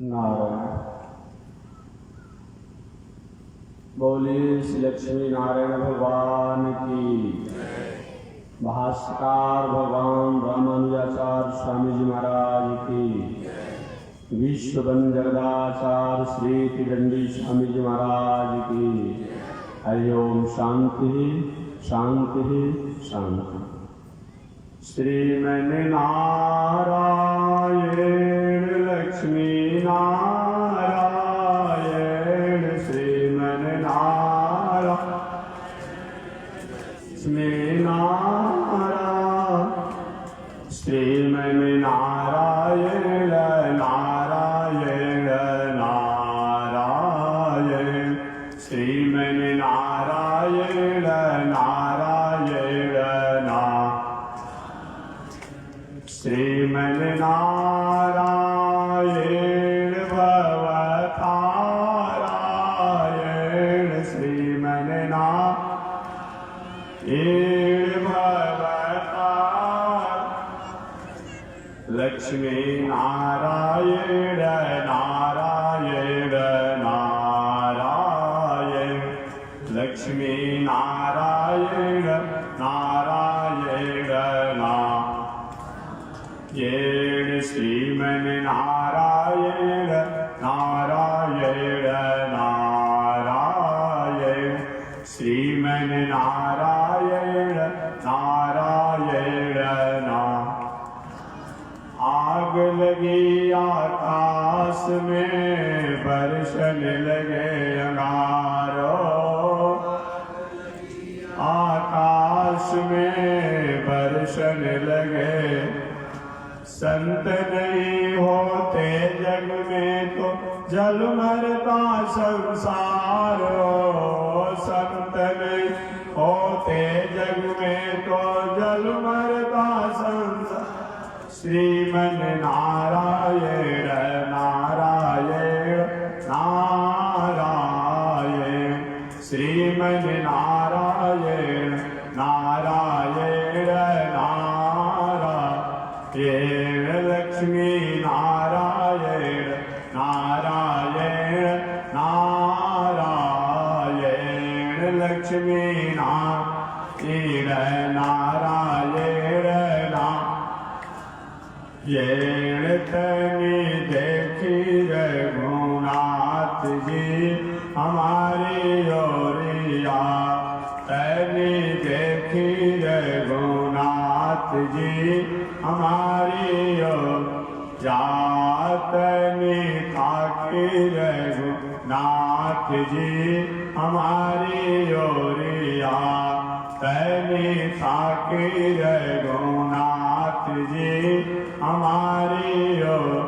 नारायण। बोलिए श्री लक्ष्मी नारायण भगवान की। भास्कर भगवान रामानुजाचार्य स्वामी जी महाराज की। विश्व जगदाचार्य श्री तिदंडी स्वामी जी महाराज की। हरि ओम। शांति शांति शांति। श्रीमन नारायण लक्ष्मी नारायण। श्रीमन नारायण श्रीमन नारायण नारायण नारायण। श्रीमन नारायण नारायण श्रीमन नारायण भवतारायण। श्रीमन नारायण भवतार। लक्ष्मी नारायण नारायण नारायण। लक्ष्मी नारायण नारायण नारायण। श्रीमन नारायण नारायण नारायण। श्रीमन नारायण नारायण आग लगी आकाश में बरसन लगे अंगारो। आकाश में बरसन लगे। संत नहीं होते जग में तो जल मरता संसार। संत नहीं होते जग में तो जल मरता संसार। श्रीमन नारायण नारायण नारायण। श्रीमन नारायण नारायण नारायण। लक्ष्मी नारायण नारायण नारायण। लक्ष्मी नारायण नारायण नारायण। तनी देखी रघुनाथ जी हमारी ओरिया। तनी देखी रघुनाथ जी हमारी ओर। जातनी ताकी रघुनाथ जी हमारी ओरिया। तनी ताकी रघुनाथ जी हमारी ओर।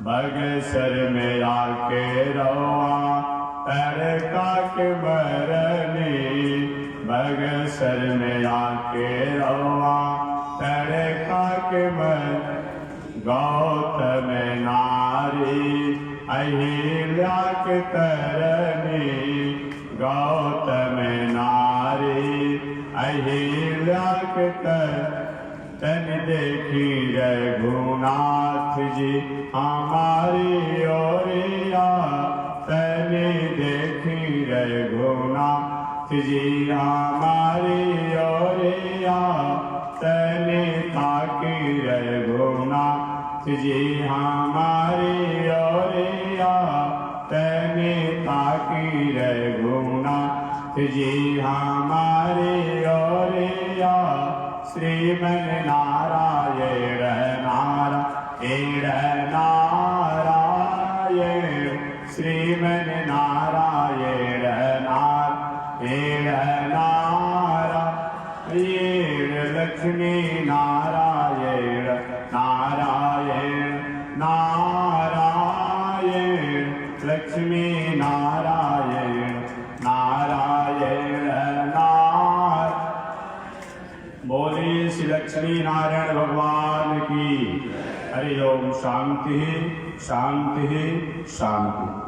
बगसर में आके रोआ तरका के बरनी। बगसर में आके रोआ तरका के बरनी। गौतम नारी अहिल्या के तरनी। गौतम नारी अहिल्या के तन देखी रघुनाथ जी हमारी ओरिया। तन देखी रघुनाथ जी हमारी ओरिया। तन ताकी रघुनाथ जी हमारी ओरिया। तन ताकी रघुनाथ जी हमारी ओरिया। श्रीमन नारायण नारायण नारायण। श्रीमन नारायण नारायण नारायण। लक्ष्मी नारायण नारायण नारायण। लक्ष्मी नारायण नारायण नारायण। बोलिए श्री लक्ष्मी नारायण भगवान की। हरि ओम। शांति शांति शांति।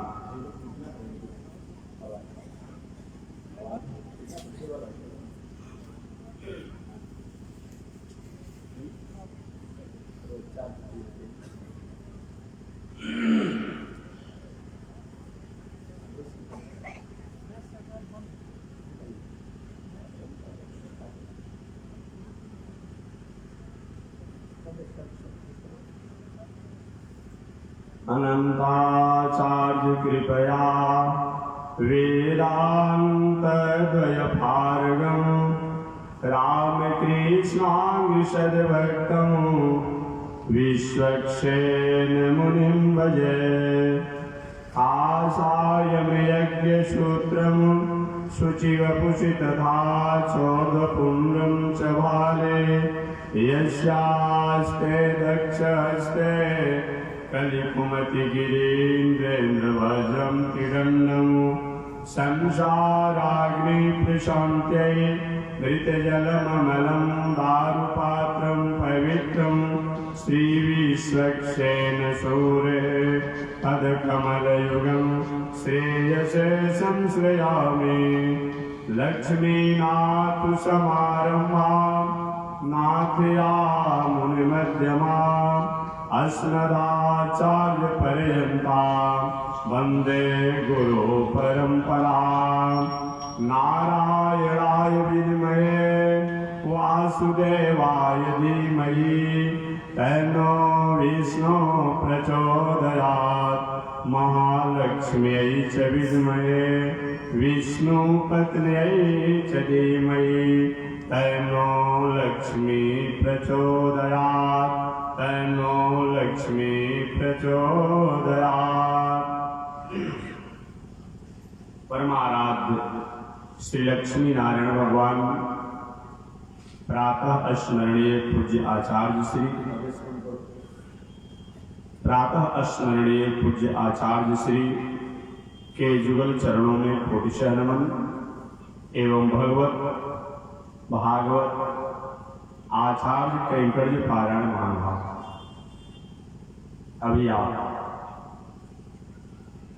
अनंताचार्य कृपया वेदान्तद्वयभार्गं रामकृष्णाङ्गसद्भक्तं विश्वक्सेन मुनिं भजे। आसायमयज्ञसूत्रं शुचिवपुषि तथा चौदपुण्ड्रं च भाले यस्यास्ते दक्षहस्ते कलिकुमतिगिरीन्द्रेन्द्रवज्रं त्रिदण्डं संसाराग्निप्रशान्त्यै मृतजलममलं दारुपात्रं पवित्रं श्रीविश्वक्सेन सूरे पदकमलयुगं श्रेयसे संश्रयामि। लक्ष्मीनाथसमारम्भां नाथयामुनिमध्यमाम् अस्मदाचार्यपर्यन्तां वन्दे गुरुपरम्परां। नारायणाय विद्महे वासुदेवाय धीमहि तन्नो विष्णुः प्रचोदयात्। महालक्ष्म्यै च विद्महे विष्णुपत्न्यै च धीमहि तन्नो लक्ष्मी प्रचोदयात्। तन्नो लक्ष्मी प्रचोदयात्। परमाराध्य श्री लक्ष्मी नारायण भगवान प्रातः स्मरणीय पूज्य आचार्य श्री के जुगल चरणों में कोटिशः नमन एवं भगवत भागवत आचार्य कैंकर्य पारायण महानुभाव। अभी आप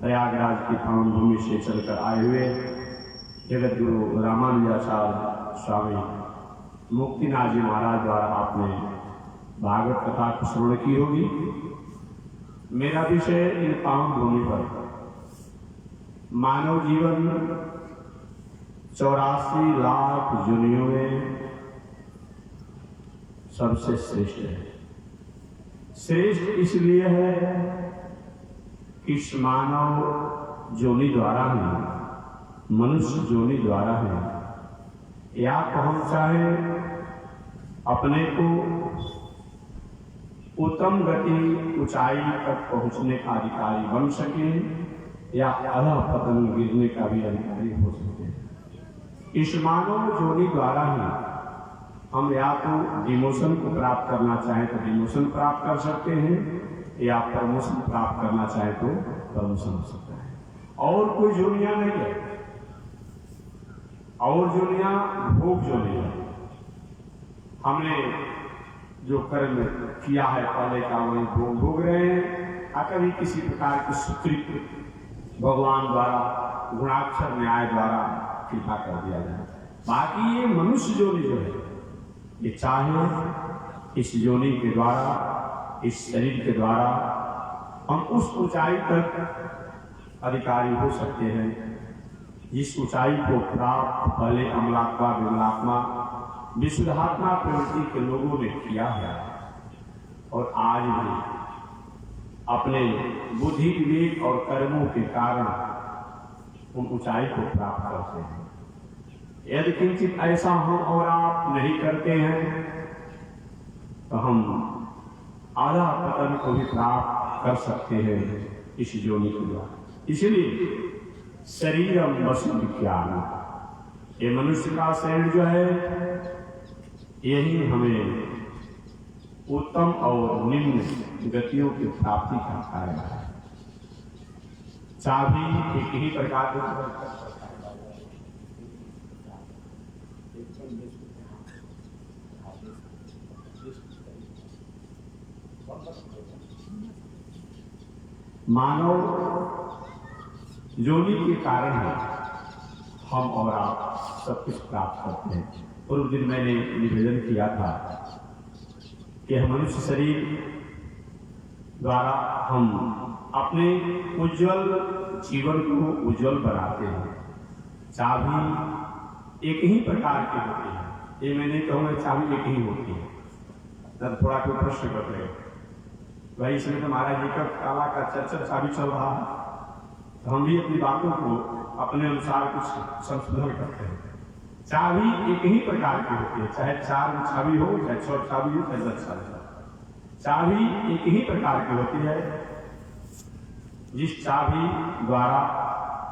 प्रयागराज की पावन भूमि से चलकर आए हुए जगत गुरु रामानुजाचार्य स्वामी मुक्तिनाथ जी महाराज द्वारा आपने भागवत कथा को श्रवण की होगी। मेरा विषय इन पावन भूमि पर मानव जीवन 84 लाख योनियों में सबसे श्रेष्ठ है। श्रेष्ठ इसलिए है कि इस मानव जोनि द्वारा है, मनुष्य जोनि द्वारा है, या तो हम चाहे अपने को उत्तम गति ऊंचाई तक पहुंचने का अधिकारी बन सके या अधः पतन गिरने का भी अधिकारी हो सके। इस मानव जोनि द्वारा ही हम या तो डिमोशन को प्राप्त करना चाहें तो डिमोशन प्राप्त कर सकते हैं या प्रमोशन प्राप्त करना चाहें तो प्रमोशन हो सकता है। और कोई जोनिया नहीं है। और जोनिया भोग जोनिया। हमने जो कर्म किया है पहले का वही भोग रहे हैं। कभी किसी प्रकार की स्वीकृति भगवान द्वारा गुणाक्षर न्याय द्वारा कृपा कर दिया जाए। बाकी ये मनुष्य जोनि जो है ये चाहे इस योनि के द्वारा इस शरीर के द्वारा हम उस ऊंचाई तक अधिकारी हो सकते हैं जिस ऊंचाई को प्राप्त पहले अमलात्मा विमलात्मा विशुद्धात्मा प्रवृत्ति के लोगों ने किया है और आज भी अपने बुद्धि विवेक और कर्मों के कारण उन ऊंचाई को प्राप्त करते हैं। यदि किंचित ऐसा हो और आप नहीं करते हैं तो हम आधा पतन को भी प्राप्त कर सकते हैं इस योनि के द्वारा। इसलिए शरीरम वसु विज्ञान, ये मनुष्य का शरीर जो है यही हमें उत्तम और निम्न गतियों की प्राप्ति करता है। चाबी एक ही प्रकार की मानव योनि के कारण है हम और आप सब कुछ प्राप्त करते हैं। पूर्व दिन मैंने निवेदन किया था कि मनुष्य शरीर द्वारा हम अपने उज्जवल जीवन को उज्जवल बनाते हैं। चाबी एक ही प्रकार की होती है, ये मैं नहीं कहूँगा चाबी एक ही होती है। तब थोड़ा कोई प्रश्न करते हैं, भाई इसमें तो महाराज जी का काला का चर्चा चाबी चल रहा है, तो हम भी अपनी बातों को अपने अनुसार कुछ संशोधन करते हैं। चाबी एक ही प्रकार की होती है, चाहे 4 चाबी हो, चाहे 6 चाबी हो, चाहे 10 चाबी हो, चाबी एक ही प्रकार की होती है। जिस चाबी द्वारा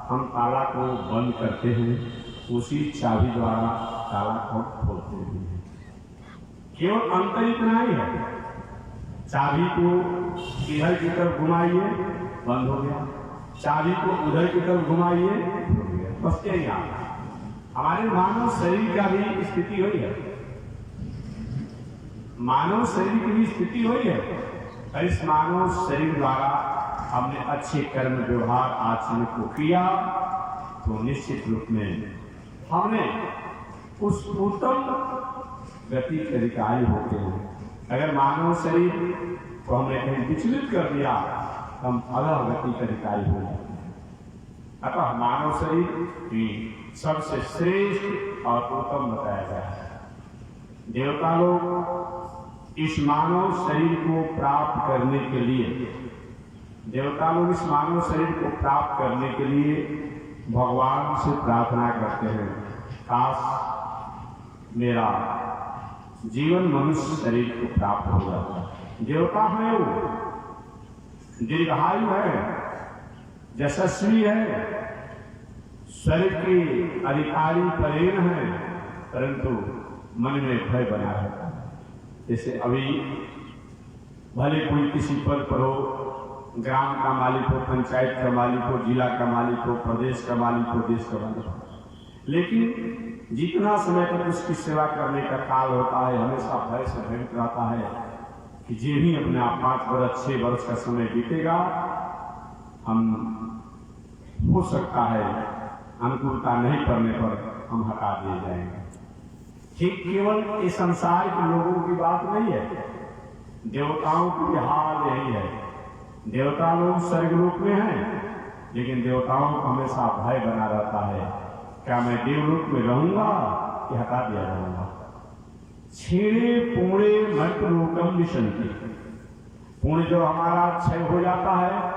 हम ताला को बंद करते हैं, उसी चाबी द्वारा ताला को खोलते हैं। केवल अंतर इतना ही है, चाबी को इधर की तरफ घुमाइए, बंद हो गया, चाबी को उधर की तरफ घुमाइए, हो गया। बस यही आता है। हमारे मानव शरीर का भी स्थिति हुई है, मानव शरीर की भी स्थिति हुई है। इस मानव शरीर द्वारा हमने अच्छे कर्म व्यवहार आचरण को किया तो निश्चित रूप में हमने उस उत्तम गति के अधिकारी होते हैं। अगर मानव शरीर को हमने कहीं विचलित कर दिया, हम अधः गति के अधिकारी हो जाते हैं। अतः मानव शरीर ही सबसे श्रेष्ठ और उत्तम बताया गया है। देवता लोग इस मानव शरीर को प्राप्त करने के लिए, देवता लोग इस मानव शरीर को प्राप्त करने के लिए भगवान से प्रार्थना करते हैं, काश मेरा जीवन मनुष्य शरीर को प्राप्त हो जाता। देवता है वो, दीर्घायु है, यशस्वी है, स्वर्ग के अधिकारी परेण है, परंतु मन में भय बना रहता है। जैसे अभी भले कोई किसी पद पर हो, ग्राम का मालिक हो, पंचायत का मालिक हो, जिला का मालिक हो, प्रदेश का मालिक हो, देश का मालिक हो, लेकिन जितना समय तक उसकी सेवा करने का काल होता है, हमेशा भय से भयभीत रहता है कि जे भी अपने आप 5 वर्ष 6 वर्ष का समय बीतेगा, हम हो सकता है अनुकूलता नहीं करने पर हम हटा दिए जाएंगे। ठीक केवल इस संसार के लोगों की बात नहीं है, देवताओं की हाल यही है। देवता लोग स्वर्गलोक में हैं, लेकिन देवताओं को हमेशा भय बना रहता है, क्या मैं देवलोक में रहूंगा कि हटा दिया जाऊंगा। छेड़े पूरे मृत लोकम विशंति, पुण्य जब हमारा क्षय हो जाता है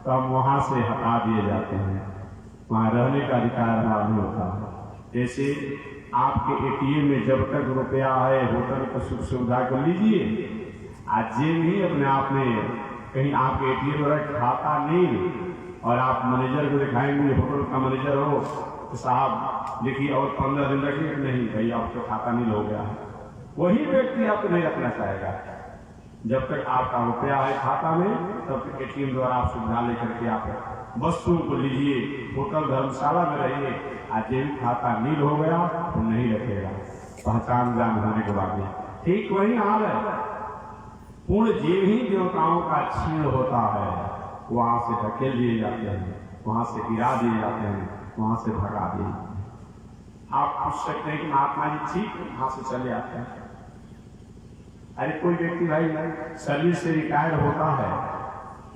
तो हम वहां से हटा दिए जाते हैं, वहां रहने का अधिकार हमारा नहीं होता। जैसे आपके एटीएम में जब तक रुपया है, होटल का सुख सुविधा को लीजिए, आज जे भी अपने आप में कहीं आपके एटीएम में खाता नहीं और आप मैनेजर को दिखाएंगे, होटल का मैनेजर हो तो साहब देखिए और 15 दिन रखिए, नहीं भाई आपका खाता नहीं हो गया है, वही व्यक्ति आपको नहीं रखना चाहेगा। जब तक आपका रुपया है खाता में, तब तक एटीएम द्वारा आप सुविधा लेकर के आप वस्तुओं को लीजिए, होटल धर्मशाला में रहिए। आज जेब खाता नील हो गया तो नहीं रखेगा, पहचान जान होने के बाद में। ठीक वही हाल है, पूर्ण जेब ही देवताओं का क्षीण होता है, वहां से धकेल दिए जाते हैं, वहां से गिरा दिए जाते हैं, वहां से भगा दिए। आप पूछ सकते हैं कि महात्मा जी ठीक वहां से चले आते हैं। अरे कोई व्यक्ति भाई सर्विस से रिटायर होता है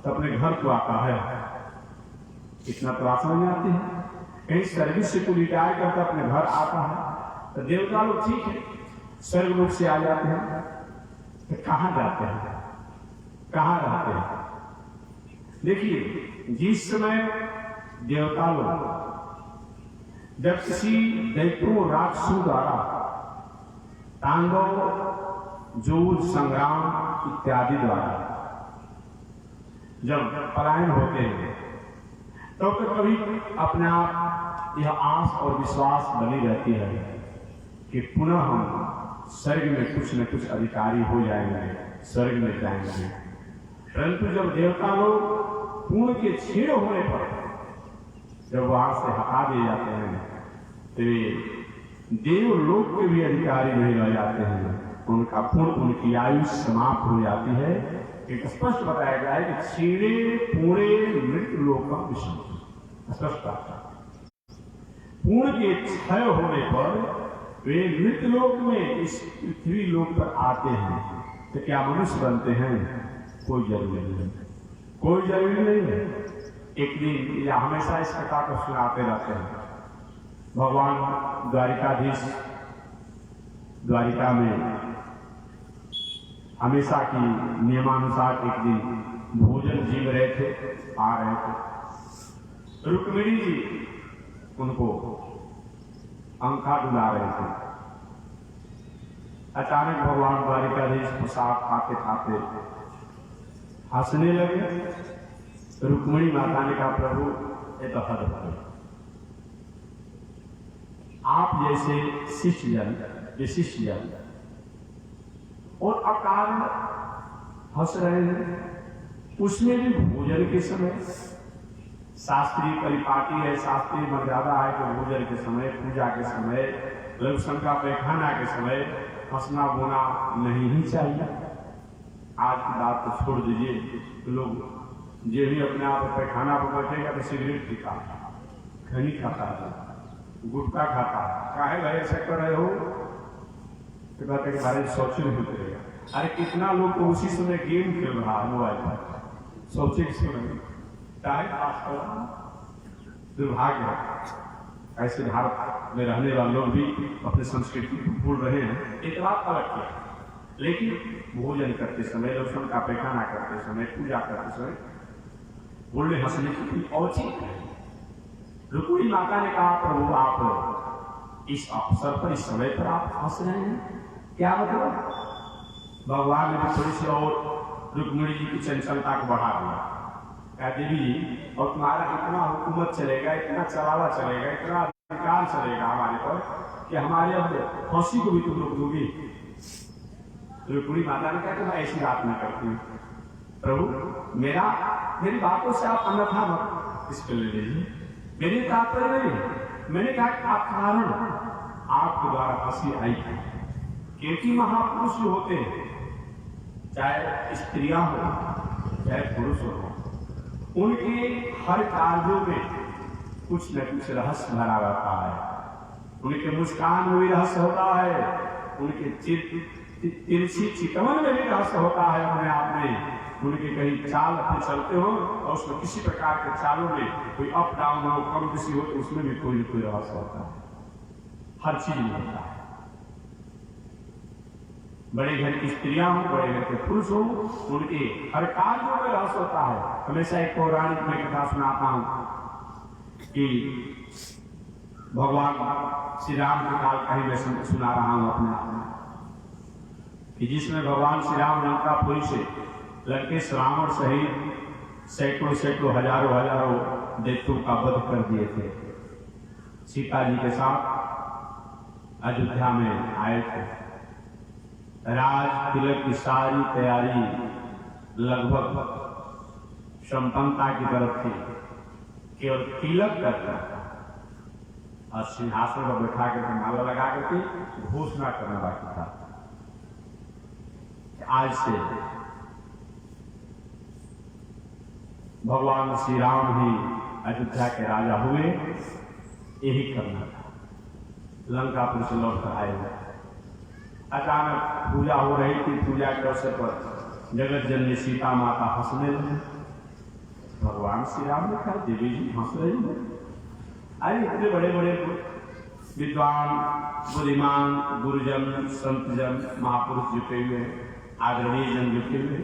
तो अपने घर को आता है, इतना तो आसान में आती है। कहीं सर्विस से कोई रिटायर करता अपने घर आता है तो देवता लोग ठीक है स्वर्ग लोक से आ जाते हैं, तो कहां जाते हैं, कहां रहते हैं। देखिए जिस समय देवता लोग जब किसी दैत्यों राक्षसों द्वारा तांडव जूझ संग्राम इत्यादि द्वारा जब पलायन होते हैं तो कभी अपने आप यह आस और विश्वास बनी रहती है कि पुनः हम स्वर्ग में कुछ न कुछ अधिकारी हो जाएंगे, स्वर्ग में जाएंगे। परंतु जब देवता लोग पूर्ण के क्षीण होने पर जब वहां से हटा दिए जाते हैं तो देवलोक के भी अधिकारी नहीं रह जाते हैं, उनका पूर्ण उनकी आयु समाप्त हो जाती है। एक स्पष्ट बताया गया है कि क्षीणे पूरे मृत लोक का विषय स्पष्ट पूर्ण के क्षय होने पर वे मृत लोक में इस पृथ्वी लोक पर आते हैं। तो क्या मनुष्य बनते हैं? कोई जरूरी नहीं है, कोई जरूरी नहीं है। एक दिन या हमेशा इस कथा को सुनाते रहते हैं। भगवान द्वारिकाधीश द्वारिका में हमेशा की नियमानुसार एक दिन भोजन जीव रहे थे, आ रहे थे। रुक्मिणी जी उनको अंका डुला रहे थे। अचानक भगवान द्वारिकाधीश प्रसाद खाते खाते हंसने लगे। रुक्मिणी माता ने कहा, प्रभु ये तो हद हो गई। आप जैसे शिष्यजन, विशिष्यजन और अकारण हंस रहे हैं, उसमें भी भोजन के समय। शास्त्रीय परिपाटी है, शास्त्रीय मर्यादा है कि भोजन के समय, पूजा के समय, लघुशंका पैखाना के समय हंसना बोना नहीं ही चाहिए। आज की बात तो छोड़ दीजिए, लोग जो भी अपने आप पैखाना पर बैठेगा तो सिगरेट पीता, खैनी खाता है, गुटखा खाता है। काहे भाई ऐसा कर रहे हो? तो कहते हैं कि भाई सोचे नहीं उतरेगा। अरे कितना लोग तो उसी समय गेम खेल रहा है मोबाइल पर, सोचे किसी में टाइम पास कर रहा। दुर्भाग्य है, ऐसे भारत में रहने वाले लोग भी अपनी संस्कृति को भूल रहे हैं। इतना अलग किया, लेकिन भोजन करते समय, लक्षण का पैखाना करते समय, पूजा करते समय बोलने हंसने की कोई औचित्य है। रुक्मिणी माता ने कहा, प्रभु आप इस अवसर पर, इस समय पर आप हंस रहे हैं, क्या मतलब? भगवान ने थोड़ी सी और रुक्मिणी जी की चंचलता को बढ़ा दिया। कहा, देवी जी, और तुम्हारा इतना हुकूमत चलेगा, इतना चलावा चलेगा, इतना अधिकार चलेगा हमारे पर कि हमारे अब हंसी को भी तुम रोक दोगी। रुक्मिणी माता ने कहा कि मैं ऐसी बात नहीं करती हूँ प्रभु, मेरी बातों से आप अन्यथा मत इसको ले लीजिए। मेरी तात्पर्य नहीं, मैंने कहा कि आप कारण आपके द्वारा हंसी आई है, क्योंकि महापुरुष जो होते हैं, चाहे स्त्रियां हो चाहे पुरुष हो, उनके हर कार्यों में कुछ न कुछ रहस्य भरा रहता है। उनके मुस्कान में भी रहस्य होता है, उनके तिरछी चितवन में भी रहस्य होता है अपने आप में। उनके कहीं चाल अपने चलते हो और उसमें किसी प्रकार के चालों में कोई अप डाउन हो, कम किसी हो, तो उसमें भी कोई न कोई रहस्य होता है। हर चीज में होता है। बड़े घर की स्त्रियां हो, बड़े घर के पुरुष हो, उनके हर कार्यों में रहस्य होता है। हमेशा एक पौराणिक में कथा सुनाता हूं कि भगवान श्री राम के काल का ही मैं सुना रहा हूं अपने आप में, कि जिसमें भगवान श्री राम लंकापुरी से लंकेश रावण सहित सैकड़ों सैकड़ों हजारों दैत्यों का वध कर दिए थे। सीता जी के साथ अयोध्या में आए थे। राज तिलक की सारी तैयारी लगभग संपन्नता की तरफ थी। केवल तिलक करना और सिंहासन पर बैठा करके माला लगा करके घोषणा करना बाकी था। आज से भगवान श्री राम ही अयोध्या के राजा हुए, यही करना था। लंकापुर से लौट कर आए हुए। अचानक पूजा हो रही थी। पूजा के अवसर पर जगत जननी सीता माता हंसने लगी। भगवान श्री राम ने कहा, देवी जी हंस रही है? अरे इतने बड़े बड़े विद्वान, बुद्धिमान, गुरुजन, संतजन, महापुरुष जुटे हुए, आदरणीय जन जुटे हुए,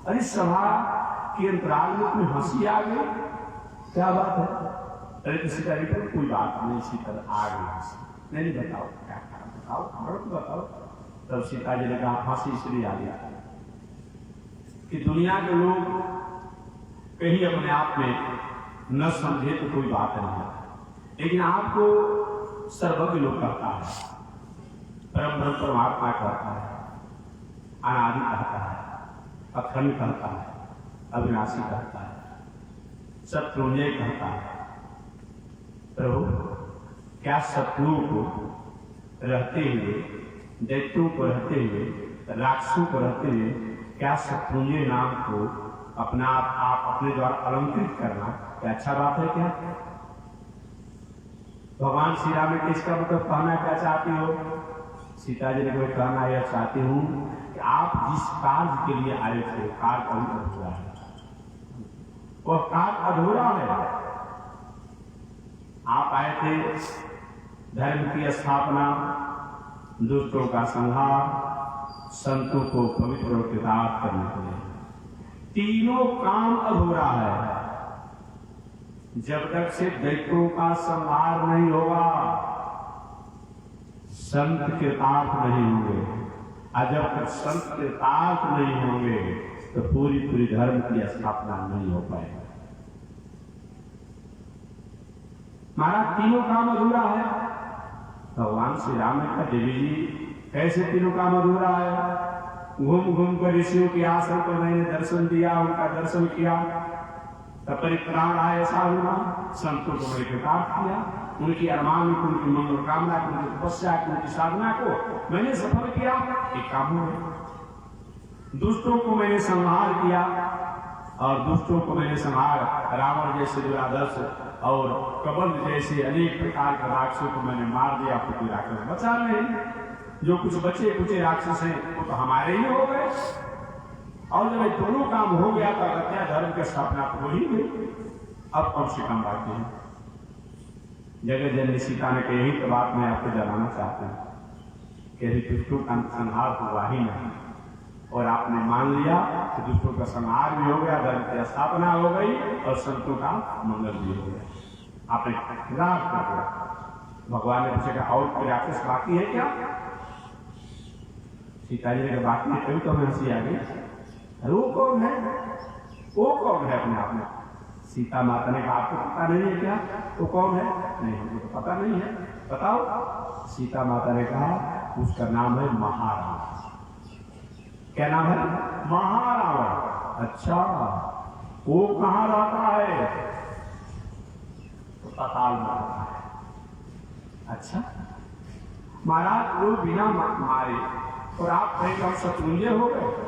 अरे सभा के अंतराल में तुम्हें हंसी आ गई, क्या बात है? अरे तो सीता जी को कोई बात नहीं, सीता आ गई हंसी। नहीं बताओ क्या कारण, बताओ कारण बताओ। तब सीता जी ने कहा, हंसी इसलिए आ गया कि दुनिया के लोग कहीं अपने आप में न समझे तो कोई बात नहीं है, लेकिन आपको सर्वज्ञ लोग कहता है, परम ब्रह्म परमात्मा कहता है, अनादि कहता है, अखंड कहता है, अविनाशी कहता है, शत्रुंजय कहता है। प्रभु, क्या शत्रुओं को रहते हुए, दैत्यों को रहते हुए, राक्षसों को रहते हुए, क्या शत्रुंजय नाम को अपना आप अपने द्वारा अलंकृत करना क्या अच्छा बात है? क्या भगवान श्री राम ने किसका मतलब कहना क्या चाहती हो? सीता जी ने कोई कहना यह चाहती हूं कि आप जिस कार्य के लिए आए थे, कार्य अभी अधूरा है, वह कार्य अधूरा है। आप आए थे धर्म की स्थापना, दुष्टों का संहार, संतों को पवित्र और कृतार्थ करने के लिए। तीनों काम अधूरा है जब तक से दैत्यों का संहार नहीं होगा, संत कृतार्थ नहीं होंगे। और जब तक संत कृतार्थ नहीं होंगे तो पूरी पूरी धर्म की स्थापना नहीं हो पाएगी। महाराज तीनों काम अधूरा है। भगवान श्री राम ने कहा, देवी जी कैसे तीनों काम अधूरा है? घूम घूम कर ऋषियों के आश्रम पर मैंने दर्शन दिया, उनका दर्शन किया, तब परित्राण आया ऐसा हुआ। संतों को मैंने कृतार्थ किया, उनकी अरमान को, उनकी मनोकामना को, उनकी तपस्या को, उनकी साधना को मैंने सफल किया। एक काम हो गया। दुष्टों को मैंने संहार किया, और दुष्टों को मैंने संहार, रावण जैसे दुरादर्श और कबंध जैसे अनेक प्रकार के राक्षसों को मैंने मार दिया, तो कोई राक्षस बचा नहीं। जो कुछ बचे कुचे राक्षस हैं वो तो हमारे ही हो गए। और जब ये दोनों काम हो गया तो अगत्या धर्म की स्थापना हो ही गई। अब कम से कम बाकी है। जगत जननी सीता ने कही, तो बात मैं आपको जनाना चाहता हूँ कि यदि दुष्टों का संहार हुआ ही नहीं और आपने मान लिया कि दुष्टों का संहार भी हो गया, धर्म की स्थापना हो गई और संतों का मंगल भी हो गया, आपने लाभ कर दिया। भगवान ने पूछा और कोई राक्षस बाकी है क्या? सीता जी ने कहा बाकी है, कभी तो हमें हंसी आ गई। वो कौन है? वो कौन है? अपने आप में सीता माता ने कहा, आपको पता नहीं है क्या? वो कौन है? नहीं, मुझे तो पता नहीं है, बताओ। सीता माता ने कहा, उसका नाम है महारावण। क्या नाम है? महारावण। अच्छा, वो कहाँ रहता है? तो पाताल में रहता है। अच्छा महाराज, वो बिना मारे और आप कहीं कम शत्रुंजय हो गए,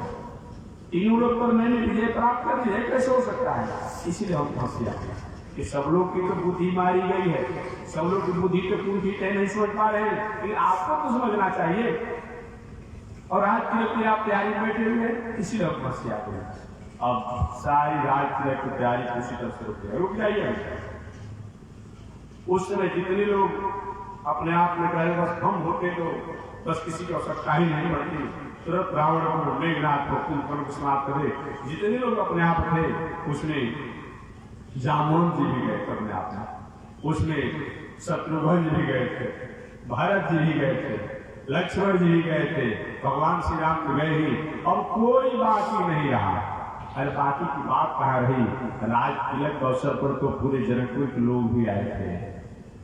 तीनों लोग पर मैंने विजय प्राप्त कर दी है, कैसे हो सकता है? इसीलिए हम फंस जाते हैं कि सब लोग की तो बुद्धि मारी गई है, सब लोग की बुद्धि तो पूरी तय नहीं समझ पा रहे हैं, लेकिन आपको तो समझना चाहिए। और आज की आप तैयारी में बैठे हुए हैं, इसीलिए हम फंस जाते हैं। अब सारी राज की तैयारी उसी तरह से रुक जाइए। उस समय जितने लोग अपने आप में कहे बस हम होते तो बस किसी की आवश्यकता ही नहीं पड़ती, तुरंत रावण को, मेघनाथ को, कुंभकर्ण को समाप्त करे। जितने लोग अपने आप थे उसमें जामोन जी भी गए अपने आप में, उसमें शत्रुघ्न जी भी गए थे, भरत जी भी गए थे, लक्ष्मण जी भी गए थे, भगवान श्री राम तो गए ही, और कोई बाकी नहीं रहा। अरे बाकी की बात कहाँ रही? राज तिलक के अवसर पर तो पूरे जनकपुर के लोग भी आए थे,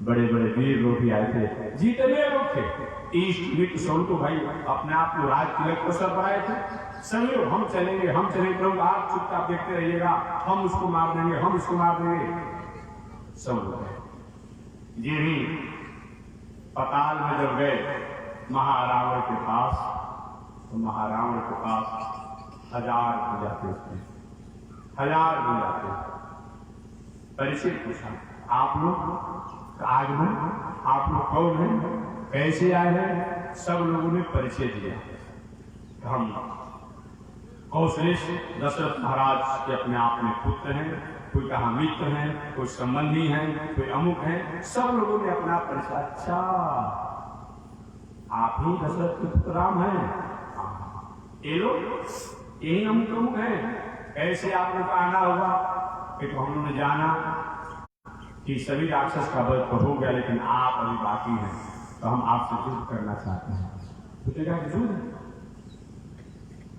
बड़े बड़े वीर लोग भी आए थे, जितने लोग थे ईस्ट मित्र सब तो भाई अपने आप को राज तिलक को सब आए थे। सभी लोग हम चलेंगे, हम चलेंगे, लोग आप चुपचाप देखते रहिएगा, हम उसको मार देंगे, हम उसको मार देंगे। सब लोग ये भी पाताल में जब गए महारावण के पास, तो महारावण के पास 1000 हो जाते, उसमें 1000 हो जाते। परिचय पूछा, आप लोग आगमन, आप लोग कौन हैं, कैसे आए हैं? सब लोगों ने परिचय दिया। हम कौशलेश्वर दशरथ महाराज के अपने आप में पुत्र हैं, कोई कहा मित्र हैं, कोई संबंधी हैं, कोई अमुक हैं, सब लोगों ने अपना परिचय। अच्छा, आप ही दशरथ के पुत्र राम हैं? ये लोग यही अमुक अमुक हैं। कैसे आप लोग का आना हुआ? तो हम लोगों ने जाना कि सभी राक्षस का वध हो गया, लेकिन आप अभी बाकी हैं, तो हम आपसे युद्ध करना चाहते हैं। तो युद्ध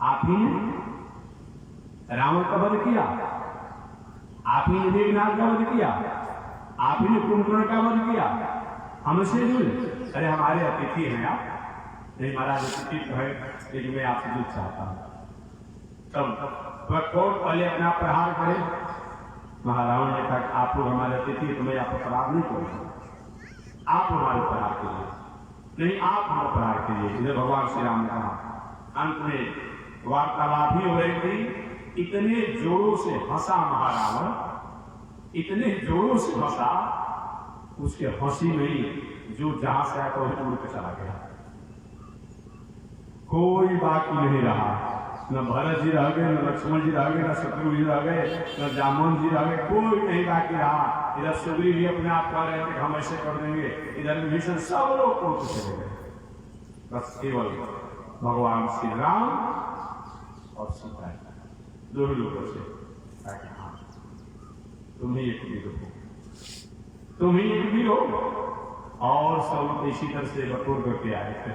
आप ही ने रावण का वध किया, आप ही ने मेघनाथ का वध किया, आप ही ने कुंभकर्ण का वध किया, हमसे युद्ध? अरे हमारे अतिथि हैं आप। नहीं महाराज, अतिथि तो है, लेकिन मैं आपसे युद्ध चाहता हूं। तब वह कौन पहले अपना प्रहार करे? महारावण ने कहा, आप लोग हमारे अतिथि, तो मैं आपको प्रहार नहीं करूंगा, आप हमारे प्रहार कीजिए। नहीं, आप हमारे प्रहार कीजिए। इधर भगवान श्री राम ने कहा। अंत में वार्तालाप ही हो रही थी, इतने जोरों से हंसा महारावण, इतने जोरों से हंसा, उसके हंसी में ही जो जहां से आया वही उड़ के चला गया। कोई बाकी नहीं रहा, न भरत जी रह गए, न लक्ष्मण जी रह गए, न शत्रु जी रह गए, न जामोन जी रह गए, कोई नहीं बाकी रहा। इधर सुग्रीव भी अपने आप कह रहे थे कि हम ऐसे कर देंगे, इधर विभीषण, सब लोग उड़ के चले गए। बस केवल भगवान श्री राम और सीता दो ही लोगों से हाँ तुम ही एक वीर हो, तुम ही एक वीर हो। और सब लोग इसी तरह से बटोर करके आए थे,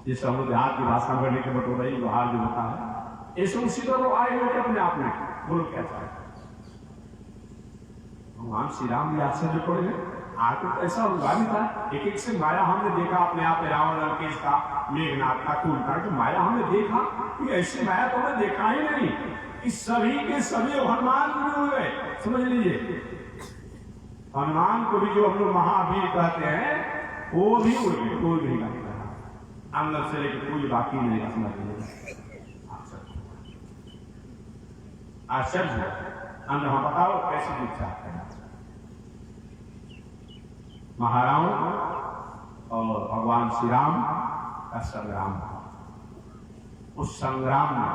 जिस हम लोग देहात की भाषा करने के बटोर रही लोहार जो होता है, ऐसे उसी तरह लोग आए हुए अपने आप में। बोलो क्या चाहे, भगवान श्री राम भी आश्चर्य पड़े हैं। आगे तो ऐसा हुआ नहीं था, एक एक से माया हमने देखा अपने आप में, रावण लंकेश का, मेघनाथ का, कुल का, तो माया हमने देखा कि ऐसी माया तो हमने देखा ही नहीं कि सभी के सभी हनुमान जुड़े हुए। समझ लीजिए, हनुमान को भी जो हम लोग महावीर कहते हैं वो भी उड़ गए, कोई नहीं कहता, अंदर से लेकर कोई बाकी नहीं। समझ लीजिए, आश्चर्य अंदर। हम बताओ कैसे जीत चाहते हैं महारावण और भगवान श्री राम का संग्राम। उस संग्राम में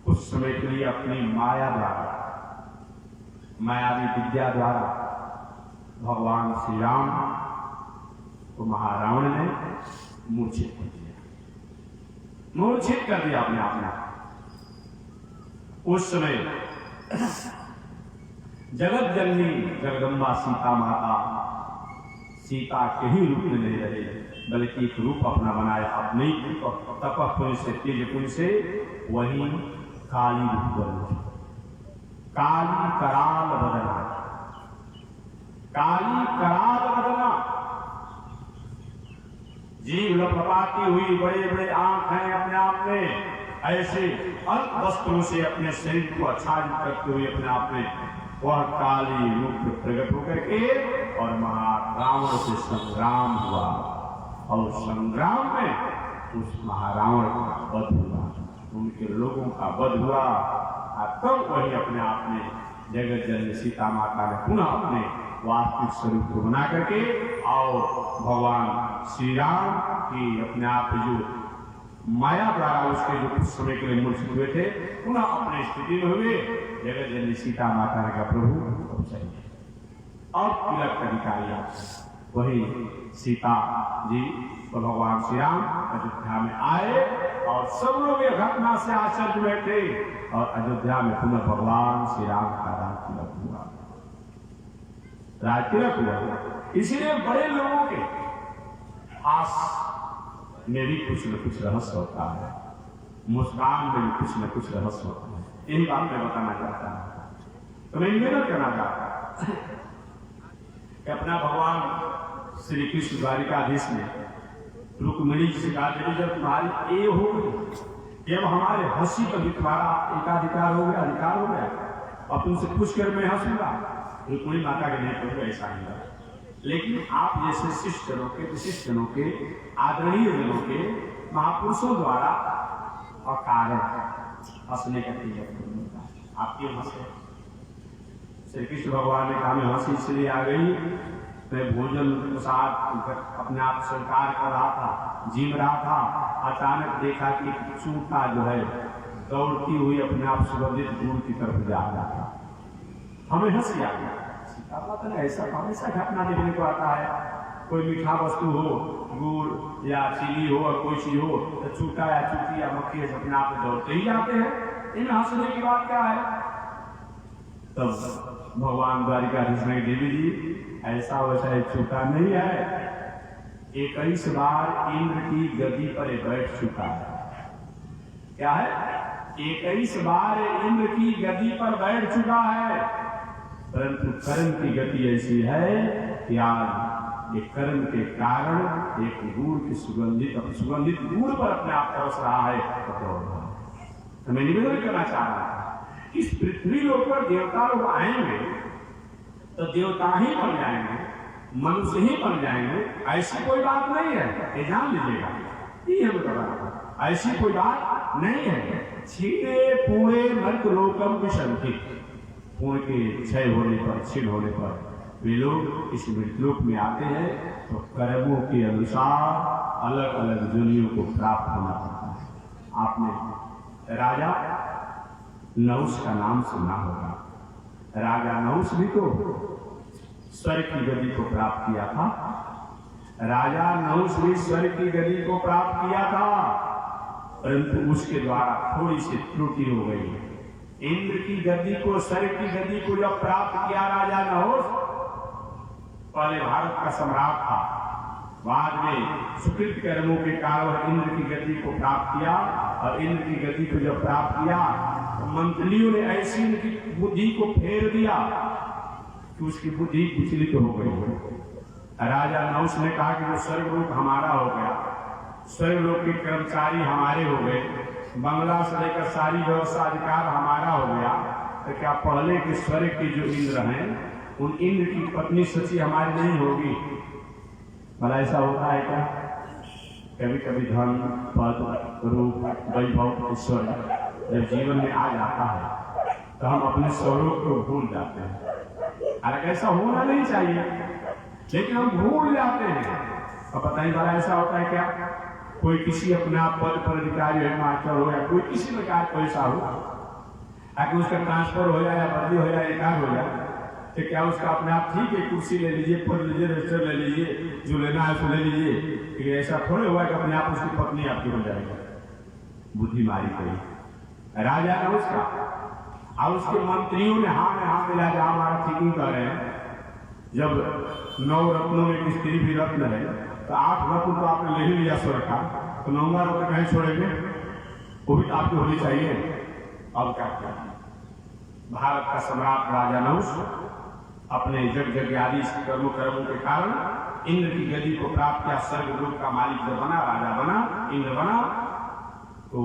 उस समय के लिए अपनी माया द्वारा, मायावी विद्या द्वारा भगवान श्री राम को महारावण ने मूर्छित कर दिया, मूर्छित कर दिया अपने आप में। उस समय जगत जननी जगदम्बा सीता माता सीता के ही रूप में नहीं रहे, बल्कि एक रूप अपना बनाया, अपने तपस्पुंज से, तेजपुंज से वही काली रूप बनी, काली कराल बदना, काली कराल बदना, जीव लपलपाती हुई, बड़े बड़े आंख हैं अपने आप में, ऐसे अल्प वस्त्रों से अपने शरीर को आच्छादित करते हुए अपने आप में वह काली रूप प्रकट होकर के और महारावण से संग्राम हुआ। और संग्राम में उस महारावण का वध हुआ, उनके लोगों का वध हुआ। तब वही अपने आप में जगत जननी सीता माता ने पुनः अपने वास्तविक स्वरूप को बना करके और भगवान श्री राम की अपने आप जो माया द्वारा उसके जो कुछ समय के लिए मूर्छित हुए थे, पुनः अपनी स्थिति में हुए। जगत जननी सीता माता ने कहा प्रभु चाहिए और तिलक अधिकारी वही सीता जी तो भगवान श्री राम अयोध्या में आए और सब लोग ये घटना से आश्चर्य में थे। और अयोध्या में पुनः भगवान श्री राम का राज तिलक हुआ, राज तिलक हुआ। इसीलिए बड़े लोगों के आस में भी कुछ न कुछ रहस्य होता है, मुस्कान में भी कुछ न कुछ रहस्य होता है। यही बात मैं बताना चाहता हूं। तो मैं निवेदन करना चाहता हूं कि अपना भगवान श्री कृष्ण द्वारिकाधीश में रुक्मिणी से कहा, जब तुम्हारी ये हो गई, जब हमारे हंसी पर भी तुम्हारा एकाधिकार हो गया, अधिकार हो गया, अब तुमसे पूछ कर मैं हंसूंगा। रुक्मिणी माता के नहीं करूंगा, ऐसा नहीं। लेकिन आप जैसे शिष्ट जनों के, विशिष्ट जनों के, आदरणीय जनों के, महापुरुषों द्वारा अकारण हंसने का तरीका आप क्यों हंसे? श्री कृष्ण भगवान ने कहा मैं हंसी इसलिए आ गई, मैं भोजन प्रसाद अपने आप स्वीकार कर रहा था, जीव रहा था, अचानक देखा कि चूता जो है दौड़ती हुई अपने आप सुगंधित गुड़ की तरफ जा रहा था, हमें हंसी आ गई। ऐसा हमेशा घटना देखने को आता है, कोई मीठा वस्तु हो, गुड़ या चीनी हो और कोई चीज हो, तो चूटा या चूटी या मक्खी अपने आप में दौड़ते ही जाते हैं। इनमें हंसने की बात क्या है? तब भगवान द्वारिकाधीश ने देवी जी ऐसा वैसा एक चूटा नहीं है, 21 बार इंद्र की गद्दी पर बैठ चुका है। क्या है? 21 बार इंद्र की गद्दी पर बैठ चुका है, परंतु कर्म की गति ऐसी है कि आज ये कर्म के कारण एक गुड़ की सुगंधित गुड़ पर अपने आप तरस रहा है। तो मैं निवेदन करना चाह रहा था, इस पृथ्वी लोक पर देवता लोग आएंगे तो देवता ही बन जाएंगे, मनुष्य ही बन जाएंगे, ऐसी कोई बात नहीं है, ये जान लीजिएगा। ये हमें पता है, ऐसी कोई बात नहीं है। छीने पूरे मर्त लोकम विशंति, पुण्य के क्षय होने पर, क्षीण होने पर वे लोग इस मृतलोक में आते हैं तो कर्मों के अनुसार अलग अलग योनियों को प्राप्त होना पड़ता है। आपने राजा नहुष का नाम सुना होगा। राजा नहुष भी तो स्वर्ग की गति को प्राप्त किया था, राजा नहुष भी स्वर्ग की गति को प्राप्त किया था, परंतु उसके द्वारा थोड़ी सी त्रुटि हो गई। इंद्र की गद्दी को, स्वर्ग की गद्दी को जब प्राप्त किया राजा नहुष, पहले भारत का सम्राट था, बाद में सुकृत कर्मों के कारण इंद्र की गद्दी को प्राप्त किया। और इंद्र की गद्दी को जब प्राप्त किया तो मंत्रियों ने ऐसी उनकी बुद्धि को फेर दिया कि उसकी बुद्धि विचलित हो गई। राजा नहुष ने कहा कि वो स्वर्गलोक हमारा हो गया, स्वर्गलोक के कर्मचारी हमारे हो गए, बंगला से लेकर सारी व्यवस्था अधिकार हमारा हो गया, तो क्या पहले के स्वर्ग के जो इंद्र हैं उन इंद्र की पत्नी सची हमारी नहीं होगी? भला ऐसा होता है क्या? कभी कभी धन, पद, रूप, वैभव, ईश्वर जब जीवन में आ जाता है तो हम अपने स्वरूप को भूल जाते हैं। हालांकि ऐसा होना नहीं चाहिए, लेकिन हम भूल जाते हैं। और पता नहीं भला ऐसा होता है क्या? कोई किसी अपने आप पद पर अधिकारी हो, मास्टर हो, या कोई किसी प्रकार कोई सा हो, ताकि उसका ट्रांसफर हो जाए या बदली हो जाए, रिटायर हो जाए, तो क्या उसका अपने आप ठीक है, कुर्सी ले लीजिए, पद लीजिए, रजिस्टर ले लीजिए, जो लेना है उसको ले लीजिए? ऐसा थोड़े हुआ कि अपने आप उसकी पत्नी आपकी हो जाएगी। बुद्धि मारी गई राजा ने उसका, और उसके मंत्रियों ने हाँ मिला जहां हमारा थिंकिंग कर रहे हैं। जब 9 रत्नों में एक स्त्री भी रत्न है, तो 8 रत्न तो आपने ले ही लिया स्वर्ग का, तो 9वां रत्न कहीं छोड़ेंगे? वो भी आपकी होनी चाहिए। अब क्या किया भारत का सम्राट राजा नहुष अपने जग आदि कर्मों के कारण इंद्र की गद्दी को प्राप्त किया। स्वर्गलोक का मालिक जब बना, राजा बना, इंद्र बना, तो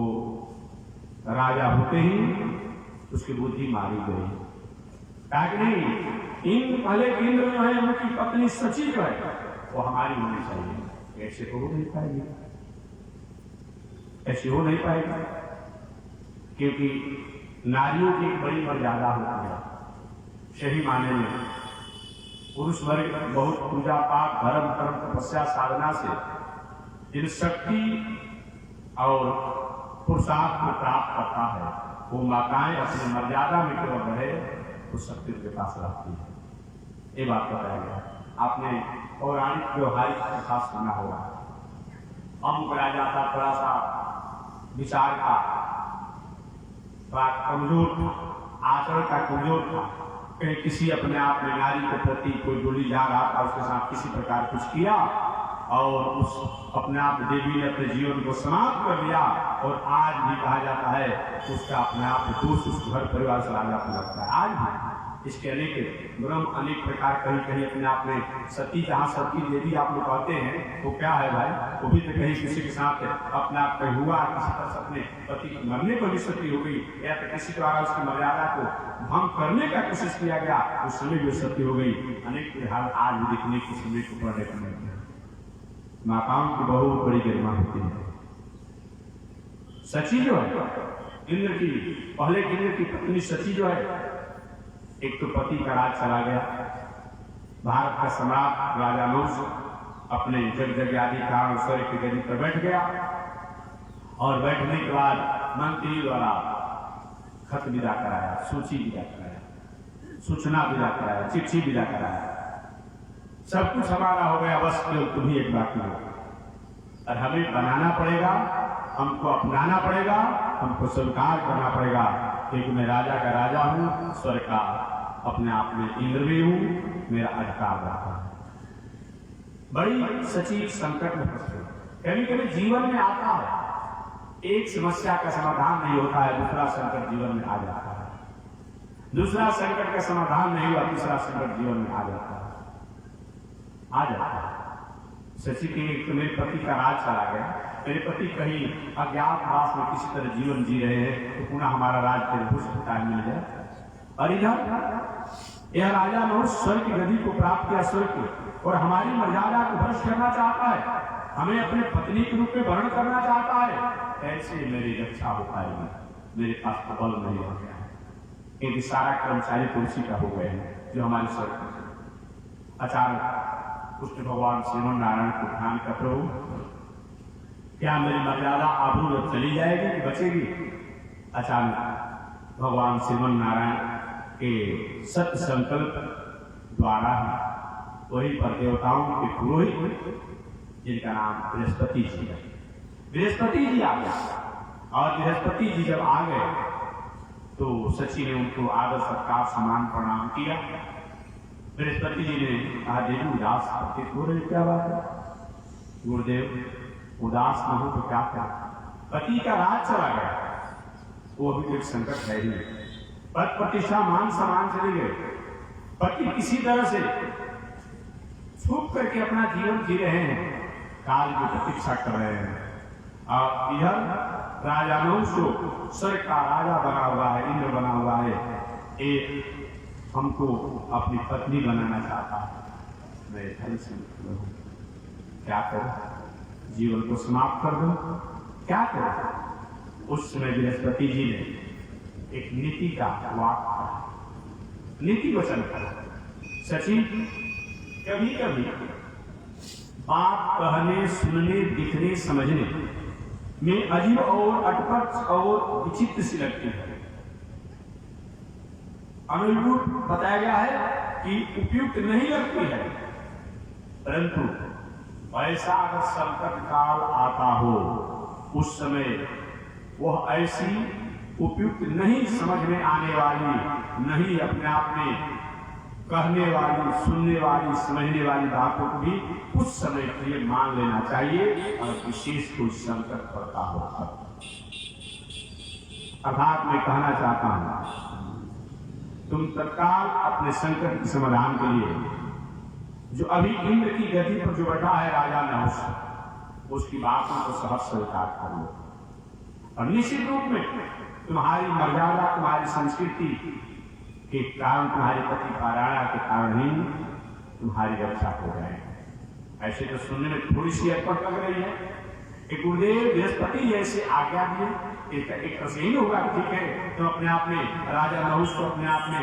राजा होते ही उसकी बुद्धि मारी गई। ताकि नहीं, इंद्र पहले इंद्र जो है उनकी पत्नी सची जो है वो हमारी होनी चाहिए। ऐसे तो हो नहीं पाएगी, ऐसे हो नहीं पाएगी, क्योंकि नारियों की एक बड़ी मर्यादा होती है। सही माने में पुरुष वर्ग बहुत पूजा पाठ, धर्म कर्म, तपस्या, साधना से इन शक्ति और पुरुषार्थ को प्राप्त करता है। वो माताएं अपनी मर्यादा में केवल रहे तो शक्ति के पास रहती है। ये बात बताया गया। आपने पौराणिक व्यवहारिक कथा सुना होगा। अमुक राजा था, थोड़ा सा विचार का कमजोर था, आचरण का कमजोर था। कहीं किसी अपने आप में नारी के प्रति कोई डोली जा रहा था, उसके साथ किसी प्रकार कुछ किया और उस अपने आप देवी ने अपने जीवन को समाप्त कर दिया। और आज भी कहा जाता है उसका अपने आप दोष उस घर परिवार से राजा को लगता है। आज भी इसके अनेक ब्रह्म अनेक प्रकार कहीं कहीं अपने आप में सती, जहाँ सती देवी आप लोग कहते हैं वो क्या है भाई? वो भी तो कहीं किसी के साथ अपने आप कहीं हुआ, किसी तरह अपने पति मरने पर भी सती हो गई, या तो किसी द्वारा उसकी मर्यादा को भंग करने का कोशिश किया गया, उस समय भी सती हो गई। अनेक उदाहरण आज भी देखने को समय को पढ़ने को मिलते हैं। माताओं की बहुत बड़ी गरिमा होती है। सची जो है इंद्र की, पहले इंद्र की पत्नी सची जो है, एक तो पति का राज चला गया, भारत का सम्राट राजा नहुष अपने जग आदि कारण स्वर्ग की गद्दी पर बैठ गया, और बैठने के बाद मंत्री द्वारा खत विदा कराया, सूची विदा कराया, सूचना विदा कराया, चिट्ठी विदा कराया, सब कुछ हमारा हो गया, बस केवल तुम्ही एक बाकी हो। और हमें बनाना पड़ेगा, हमको अपनाना पड़ेगा, हमको स्वीकार करना पड़ेगा, क्योंकि मैं राजा का राजा हूं, स्वर्ग का अपने आप में इंद्र भी हूं, मेरा अधिकार रहा है। बड़ी सची संकट में फंसे। कभी कभी जीवन में आता है, एक समस्या का समाधान नहीं होता है, दूसरा संकट जीवन में आ जाता है, दूसरा संकट का समाधान नहीं हुआ, तीसरा संकट जीवन में आ जाता है। सची के तो मेरे पति का राज चला गया, मेरे पति कहीं अज्ञातवास में किसी तरह जीवन जी रहे हैं, तो पुनः हमारा राज तेरे भूष टाइम मिल जाए। और इधर यह राजा नहुष स्वर्ग की गद्दी को प्राप्त किया, स्वर्ग की, और हमारी मर्यादा को भ्रष्ट करना चाहता है, हमें अपने पत्नी के रूप में वर्ण करना चाहता है। ऐसे मेरी रक्षा हो पाएगी? मेरे पास तो बल नहीं हो गया है, क्योंकि सारा कर्मचारी तुलसी का हो गए हैं जो हमारे स्वर्ग। अचानक कृष्ण भगवान श्रीमन नारायण को ध्यान कर, प्रभु क्या मेरी मर्यादा आबरू चली जाएगी कि बचेगी? अचानक भगवान श्रीमन नारायण के सत्य संकल्प द्वारा ही वही पर देवताओं के पुरोहित जिनका नाम बृहस्पति जी है। बृहस्पति जी आ गए और बृहस्पति जी जब आ गए तो शची ने उनको आदर सत्कार समान प्रणाम किया। बृहस्पति जी ने कहा, देवी उदास प्रतीत हो रही, क्या बात है? गुरुदेव उदास न हो तो क्या करें, पति का राज चला गया, वो अभी एक संकट है ही। पद प्रतिष्ठा मान सम्मान चले गए, पति किसी तरह से छुप करके अपना जीवन जी रहे हैं, काल की प्रतीक्षा कर रहे हैं। और इधर राजा नहुष स्वर्ग का राजा बना हुआ है, इंद्र बना हुआ है, एक हमको अपनी पत्नी बनाना चाहता है। मैं धन से क्या करूं, जीवन को समाप्त कर दूं, क्या करूं? उस समय बृहस्पति जी ने एक नीति का वाक कहा, नीति वचन कहा। सचिन, कभी कभी बात कहने, सुनने, दिखने, समझने में अजीब और अटपट और विचित्र सी लगती है। अनुरूप बताया गया है कि उपयुक्त नहीं लगती है, परंतु ऐसा अगर संकट काल आता हो उस समय वह ऐसी उपयुक्त नहीं समझ में आने वाली, नहीं अपने आप में कहने वाली, सुनने वाली, समझने वाली बातों को भी कुछ समय के लिए मान लेना चाहिए, और विशेष कोई संकट पड़ता हो। अर्थात मैं कहना चाहता हूं, तुम तत्काल अपने संकट के समाधान के लिए जो अभी इंद्र की गति पर जो बैठा है राजा नहुष, उसकी बातों को सहज स्वीकार कर लो, और निश्चित रूप में तुम्हारी मर्यादा, तुम्हारी संस्कृति के कारण, तुम्हारे पति पारायण के कारण ही तुम्हारी रक्षा हो जाए। ऐसे तो सुनने में थोड़ी सी अटपट लग रही है कि गुरुदेव बृहस्पति जैसे आज्ञा दिए, एक प्रश्न होगा, ठीक है, तो अपने आप में राजा नहुष को अपने आप में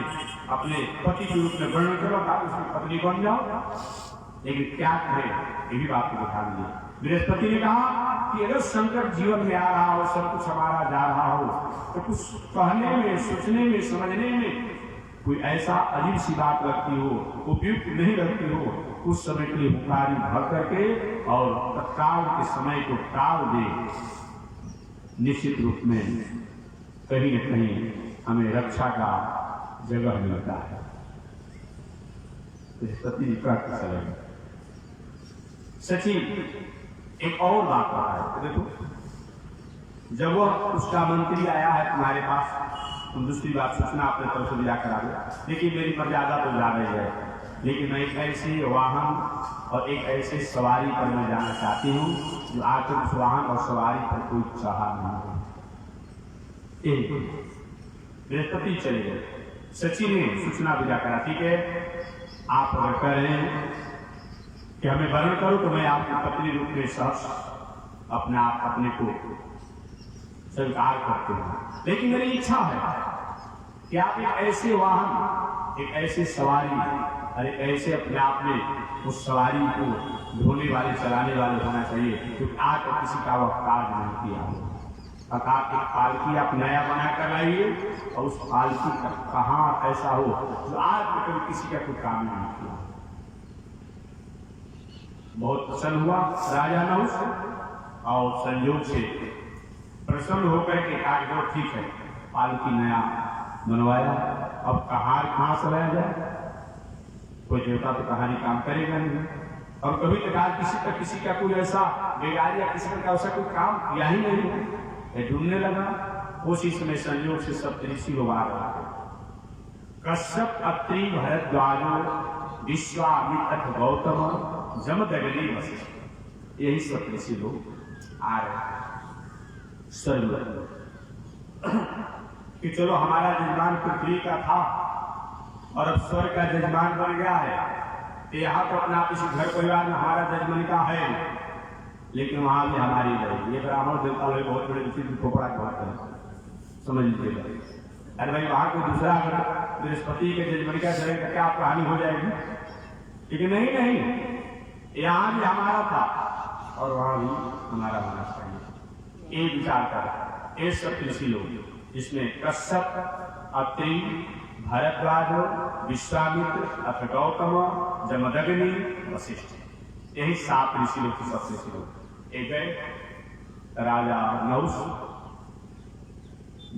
अपने पति के रूप में वर्णन करो, उसकी पत्नी बन जाओ। लेकिन क्या कहे, ये भी बात को ध्यान दिए। बृहस्पति ने कहा कि अगर संकट जीवन में आ रहा हो, सब कुछ हमारा जा रहा हो, तो कुछ कहने में, सोचने में, समझने में कोई ऐसा अजीब सी बात लगती हो, उपयुक्त नहीं लगती हो, कुछ समय के लिए हुकारी भर करके और तत्काल के समय को टाल दे। निश्चित रूप में कहीं न कहीं हमें रक्षा का जगह मिलता है। बृहस्पति जी का चलेगा। सचिन, एक और बात रहा है, देखो, जब वह उसका मंत्री आया है तुम्हारे पास, तुम दूसरी बात सोचना अपने तरफ से विदा करा दो, लेकिन मेरी मर्यादा तो ज्यादा ही है, लेकिन मैं एक ऐसे वाहन और एक ऐसे सवारी पर मैं जाना चाहती हूँ जो आखिर उस वाहन और सवारी पर कोई चाह नहीं हो। बृहस्पति चले गए, सचिन ने सूचना विदा करा, ठीक है, आप अगर कह रहे हैं कि हमें वर्ण करो तो मैं आपकी पत्नी रूप में सहर्ष अपने को स्वीकार करते हैं, लेकिन मेरी इच्छा है कि आप एक ऐसे वाहन, एक ऐसे सवारी और एक ऐसे अपने आप में उस सवारी को ढोने वाले, चलाने वाले होना चाहिए, क्योंकि आज तक किसी का वह कार्य नहीं किया हो। अर्थात एक पालकी आप नया बना कर लाइए और उस पालकी का कहाँ ऐसा हो जो आज तक कभी किसी का कोई काम नहीं किया। बहुत प्रसन्न हुआ राजा नहुष और संयोग से प्रसन्न होकर के कहा, ठीक है, पालकी नया बनवाया, अब कहाँ से लाया जाए, कोई देवता तो कहानी काम करेगा नहीं, और कभी तक किसी का कोई ऐसा बेगार या किसी का ऐसा कोई काम किया ही नहीं है। ढूंढने लगा, उसी समय संयोग से सब ऋषि लोग आ रहा है, कश्यप, अत्रि, भरद्वाज, विश्वामित्र, गौतम, जमदग्नि, वशिष्ठ, यही सब ऋषि लोग आ रहे हैं स्वर्ग कि चलो हमारा जजमान पृथ्वी का था और अब स्वर्ग का जजमान बन गया है, तो यहाँ तो अपना किसी घर परिवार में हमारा जजमान का है, लेकिन वहां भी हमारी रहेगी। ये ब्राह्मण देवता लोग बहुत बड़े विचित्र खोपड़ा कहते हैं, समझ लीजिएगा। अरे भाई, वहां कोई दूसरा अगर बृहस्पति के जजमान का चलेगा क्या आपको हानि हो जाएगी? लेकिन नहीं, यहाँ भी हमारा था और वहां भी हमारा होना चाहिए। एक विचार कर, एक सब ऋषि लोग जिसमें कश्यप, अत्रि, भरद्वाज, विश्वामित्र, अथ गौतम, जमदग्नि, वशिष्ठ, यही 7 ऋषि लोग की सबसे ऋषि लोग। एक है राजा नहुष,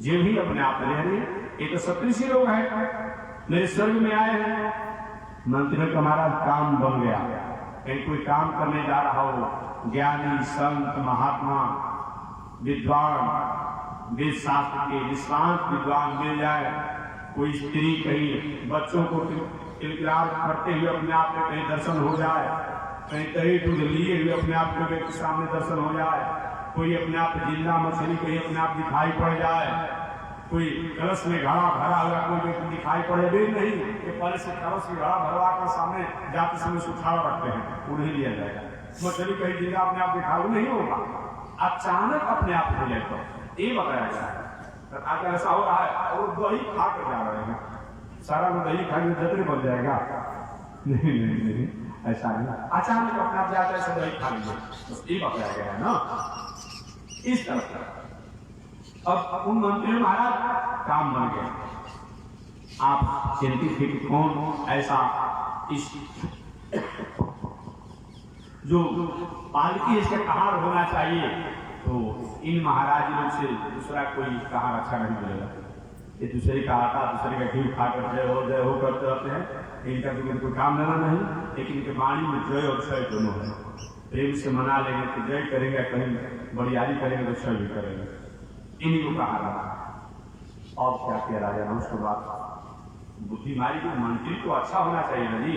जे भी अपने आप में रह रहे, ये तो सप्तऋषि लोग हैं, मेरे स्वर्ग में आए हैं। मंत्री का हमारा काम बन गया, कहीं कोई काम करने जा रहा हो, ज्ञानी संत महात्मा विद्वान वेद शास्त्र के निष्णात विद्वान मिल जाए, कोई स्त्री कहीं बच्चों को किलकिलार करते हुए अपने आप में कहीं दर्शन हो जाए, कहीं दही दूध लिए हुए अपने आप के व्यक्ति सामने दर्शन हो जाए, कोई अपने आप जिंदा मछली कहीं अपने आप दिखाई पड़ जाए, कोई कलश में घड़ा भरा हुआ कोई व्यक्ति दिखाई पड़े भी नहीं कि पहले से कलश में घड़ा भरवा कर सामने जाते समय सुखाड़ा रखते हैं, उन्हें लिया जाएगा। मछली कहीं जिंदा अपने आप दिखाई नहीं होगा, अचानक अपने आप हो जाए तो ये बताया गया है। आज ऐसा हो रहा है और दही खा कर जा रहे हैं, सारा में दही खाने जतरे बन जाएगा। नहीं नहीं नहीं, ऐसा नहीं, अचानक अपने आप जाता है दही खा लेंगे, बस ये बताया गया है ना इस तरह का। अब उन मंत्रियों महाराज काम बन गया। आप चिंतित थे कि कौन ऐसा इस जो पालकी इसके कहार होना चाहिए, तो इन महाराज लोग से दूसरा कोई कहार अच्छा नहीं मिलेगा। ये दूसरे का आटा दूसरे का घी खाकर जय हो करते रहते हैं, इनका तो कोई काम लेना नहीं, लेकिन इनके वाणी में जय और क्षय दोनों है। प्रेम से मना लेंगे तो जय करेंगे, कहीं बड़ियारी करेंगे तो क्षय भी करेंगे, इन्हीं को कहा रहा। और क्या किया राजा ने उसके बाद बुद्धि मारी कि मंत्री तो अच्छा होना चाहिए ना जी।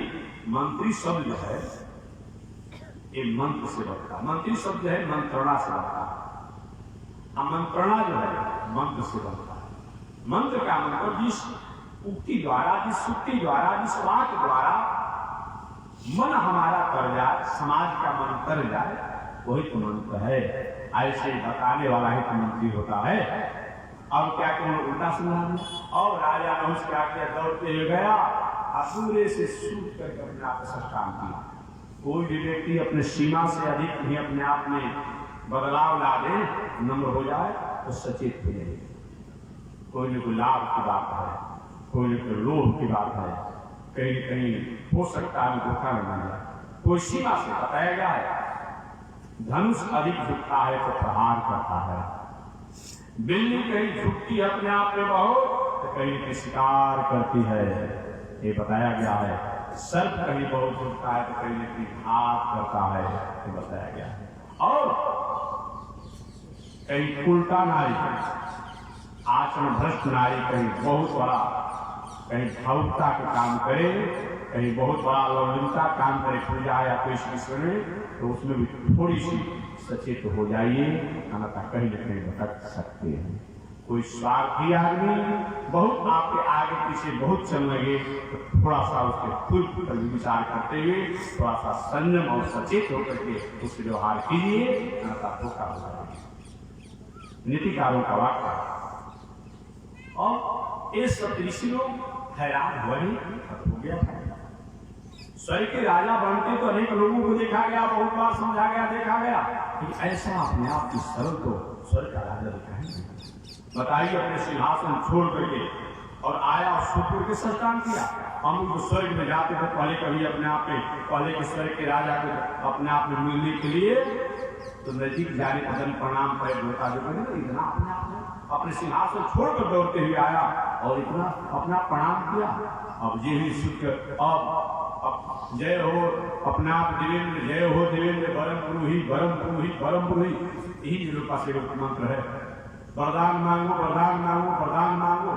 मंत्री शब्द जो है ये मंत्र से बनता, मंत्री शब्द जो है मंत्रणा से बनता, मंत्रणा जो है मंत्र से बनता। मंत्र का मतलब जिस उक्ति द्वारा, जिस सुक्ति द्वारा, जिस वाक्य द्वारा मन हमारा कर जाए, समाज का मन कर जाए, वही तो मंत्र है। ऐसे बताने वाला ही तो मंत्री होता है। अब क्या कौन उल्टा सुना, और राजा ने उसका क्या दौड़ते हुए गया, असूरे से सूट करके अपने आप का काम किया। कोई भी व्यक्ति अपने सीमा से अधिक नहीं अपने आप में बदलाव ला दे, नम्र हो जाए तो सचेत हो जाए। कोई न कोई लाभ की बात है, कोई न कोई लोभ की बात है, कहीं कहीं हो सकता है धोखा न जाए। कोई सीमा से बताया गया है, धनुष अधिक झुकता है तो प्रहार करता है, बिल्ली कहीं झुकती है अपने आप में बहुत तो कहीं पे शिकार करती है, ये बताया गया है। सर्प कहीं बहुत झुकता है तो कहीं न कहीं घात करता है, ये बताया गया है। और कहीं उल्टा नारी, आचरण भ्रष्ट नारी कहीं बहुत बड़ा, कहीं भावुकता का काम करे, कहीं बहुत बड़ा लौलिकता काम करे पूजा या कोई विषय में, तो उसमें भी थोड़ी सी सचेत हो जाइए, अन्यथा कहीं न कहीं भटक सकते हैं। कोई स्वार्थी आदमी बहुत आपके आगे पीछे बहुत चल लगे तो थोड़ा सा उसके खुद पर विचार करते हुए थोड़ा सा संयम और सचेत होकर के उससे व्यवहार कीजिए, अन्यथा धोखा हो जाएगा। नीतिकारों का वाक्य। और ये सब ऋषि लोग हैरान हुए, हो गया था। स्वर्ग के राजा बनते तो अनेक लोगों को देखा गया, बहुत बार समझा गया, देखा गया, कि ऐसा अपने आप की सरल को स्वर्ग का राजा दिखाएंगे। बताइए, अपने सिंहासन छोड़ करके और आया और सुपुर के संस्कार किया। हम लोग स्वर्ग में जाते थे पहले, कभी अपने आप में पहले के स्वर्ग के राजा को अपने आप में मिलने के लिए तो नजीक जाने पर प्रणाम कर होता, जो इतना अपने आप में अपने सिंहासन छोड़कर दौड़ते हुए आया और इतना अपना प्रणाम किया। अब ये ही सुख, अब जय हो अपने आप देवेंद्र, जय हो देवेंद्र, परम पुरुहि परम पुरुहि परम पुरुहि, यही मेरे पास एक मंत्र है, वरदान मांगो वरदान मांगो वरदान मांगो।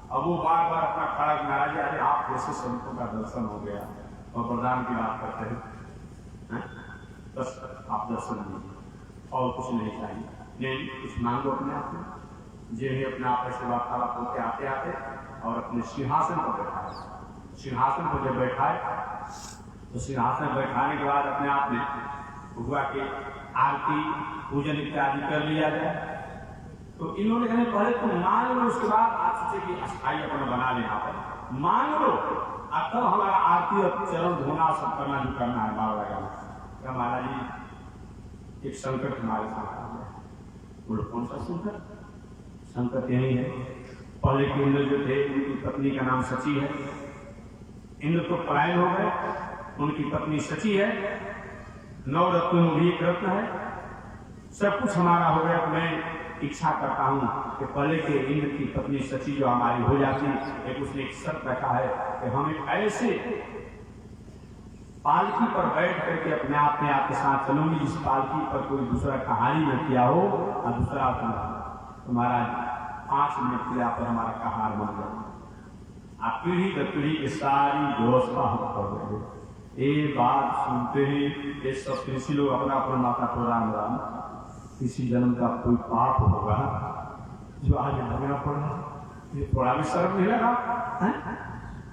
अब वो बार बार अपना खड़ा नाराज, अरे आप जैसे संतों का दर्शन हो गया और वरदान की बात करते हैं, बस आप दर्शन दीजिए और कुछ नहीं चाहिए, नहीं कुछ मांगो अपने आप में। जे ही अपने आप से वार्तालाप होते आते आते और अपने सिंहासन पर बैठाए। सिंहासन पर जब बैठाए तो सिंहासन बैठाने के बाद अपने आप में हुआ कि आरती पूजन इत्यादि कर लिया जाए। तो इन्होंने कहने पहले तो मांग लो, उसके बाद आप सोचे कि अस्थाई अपना बना लें, यहाँ पर मांग लो, अब तब हमारा आरती और चरण धोना सब करना जो करना है मार लगा। महाराज जी एक संकट हमारे साथ आ गया। बोलो कौन सा संकट? संकट यही है, पहले के इंद्र जो थे उनकी पत्नी का नाम सची है, इंद्र तो पलायन हो गए, उनकी पत्नी सची है, 9 रत्नों में भी एक रत्न है। सब कुछ हमारा हो गया तो मैं इच्छा करता हूं कि पहले के इंद्र की पत्नी सची जो हमारी हो जाती, एक उसने एक शर्त रखा है कि हम एक ऐसे पालकी पर बैठ करके अपने आप में आपके साथ चलूंगी जिस पालकी पर कोई दूसरा कहानी न किया हो और दूसरा तुम्हारा 5 मिनट के लिए आप हमारा कहार बन जाए। आप पीढ़ी दर पीढ़ी की सारी व्यवस्था हम कर देंगे। ये बात सुनते ही ये सब कृषि लोग अपना अपना माता को राम राम, किसी जन्म का कोई पाप होगा जो आगे भगना पड़ा, ये थोड़ा भी शर्म नहीं लगा है?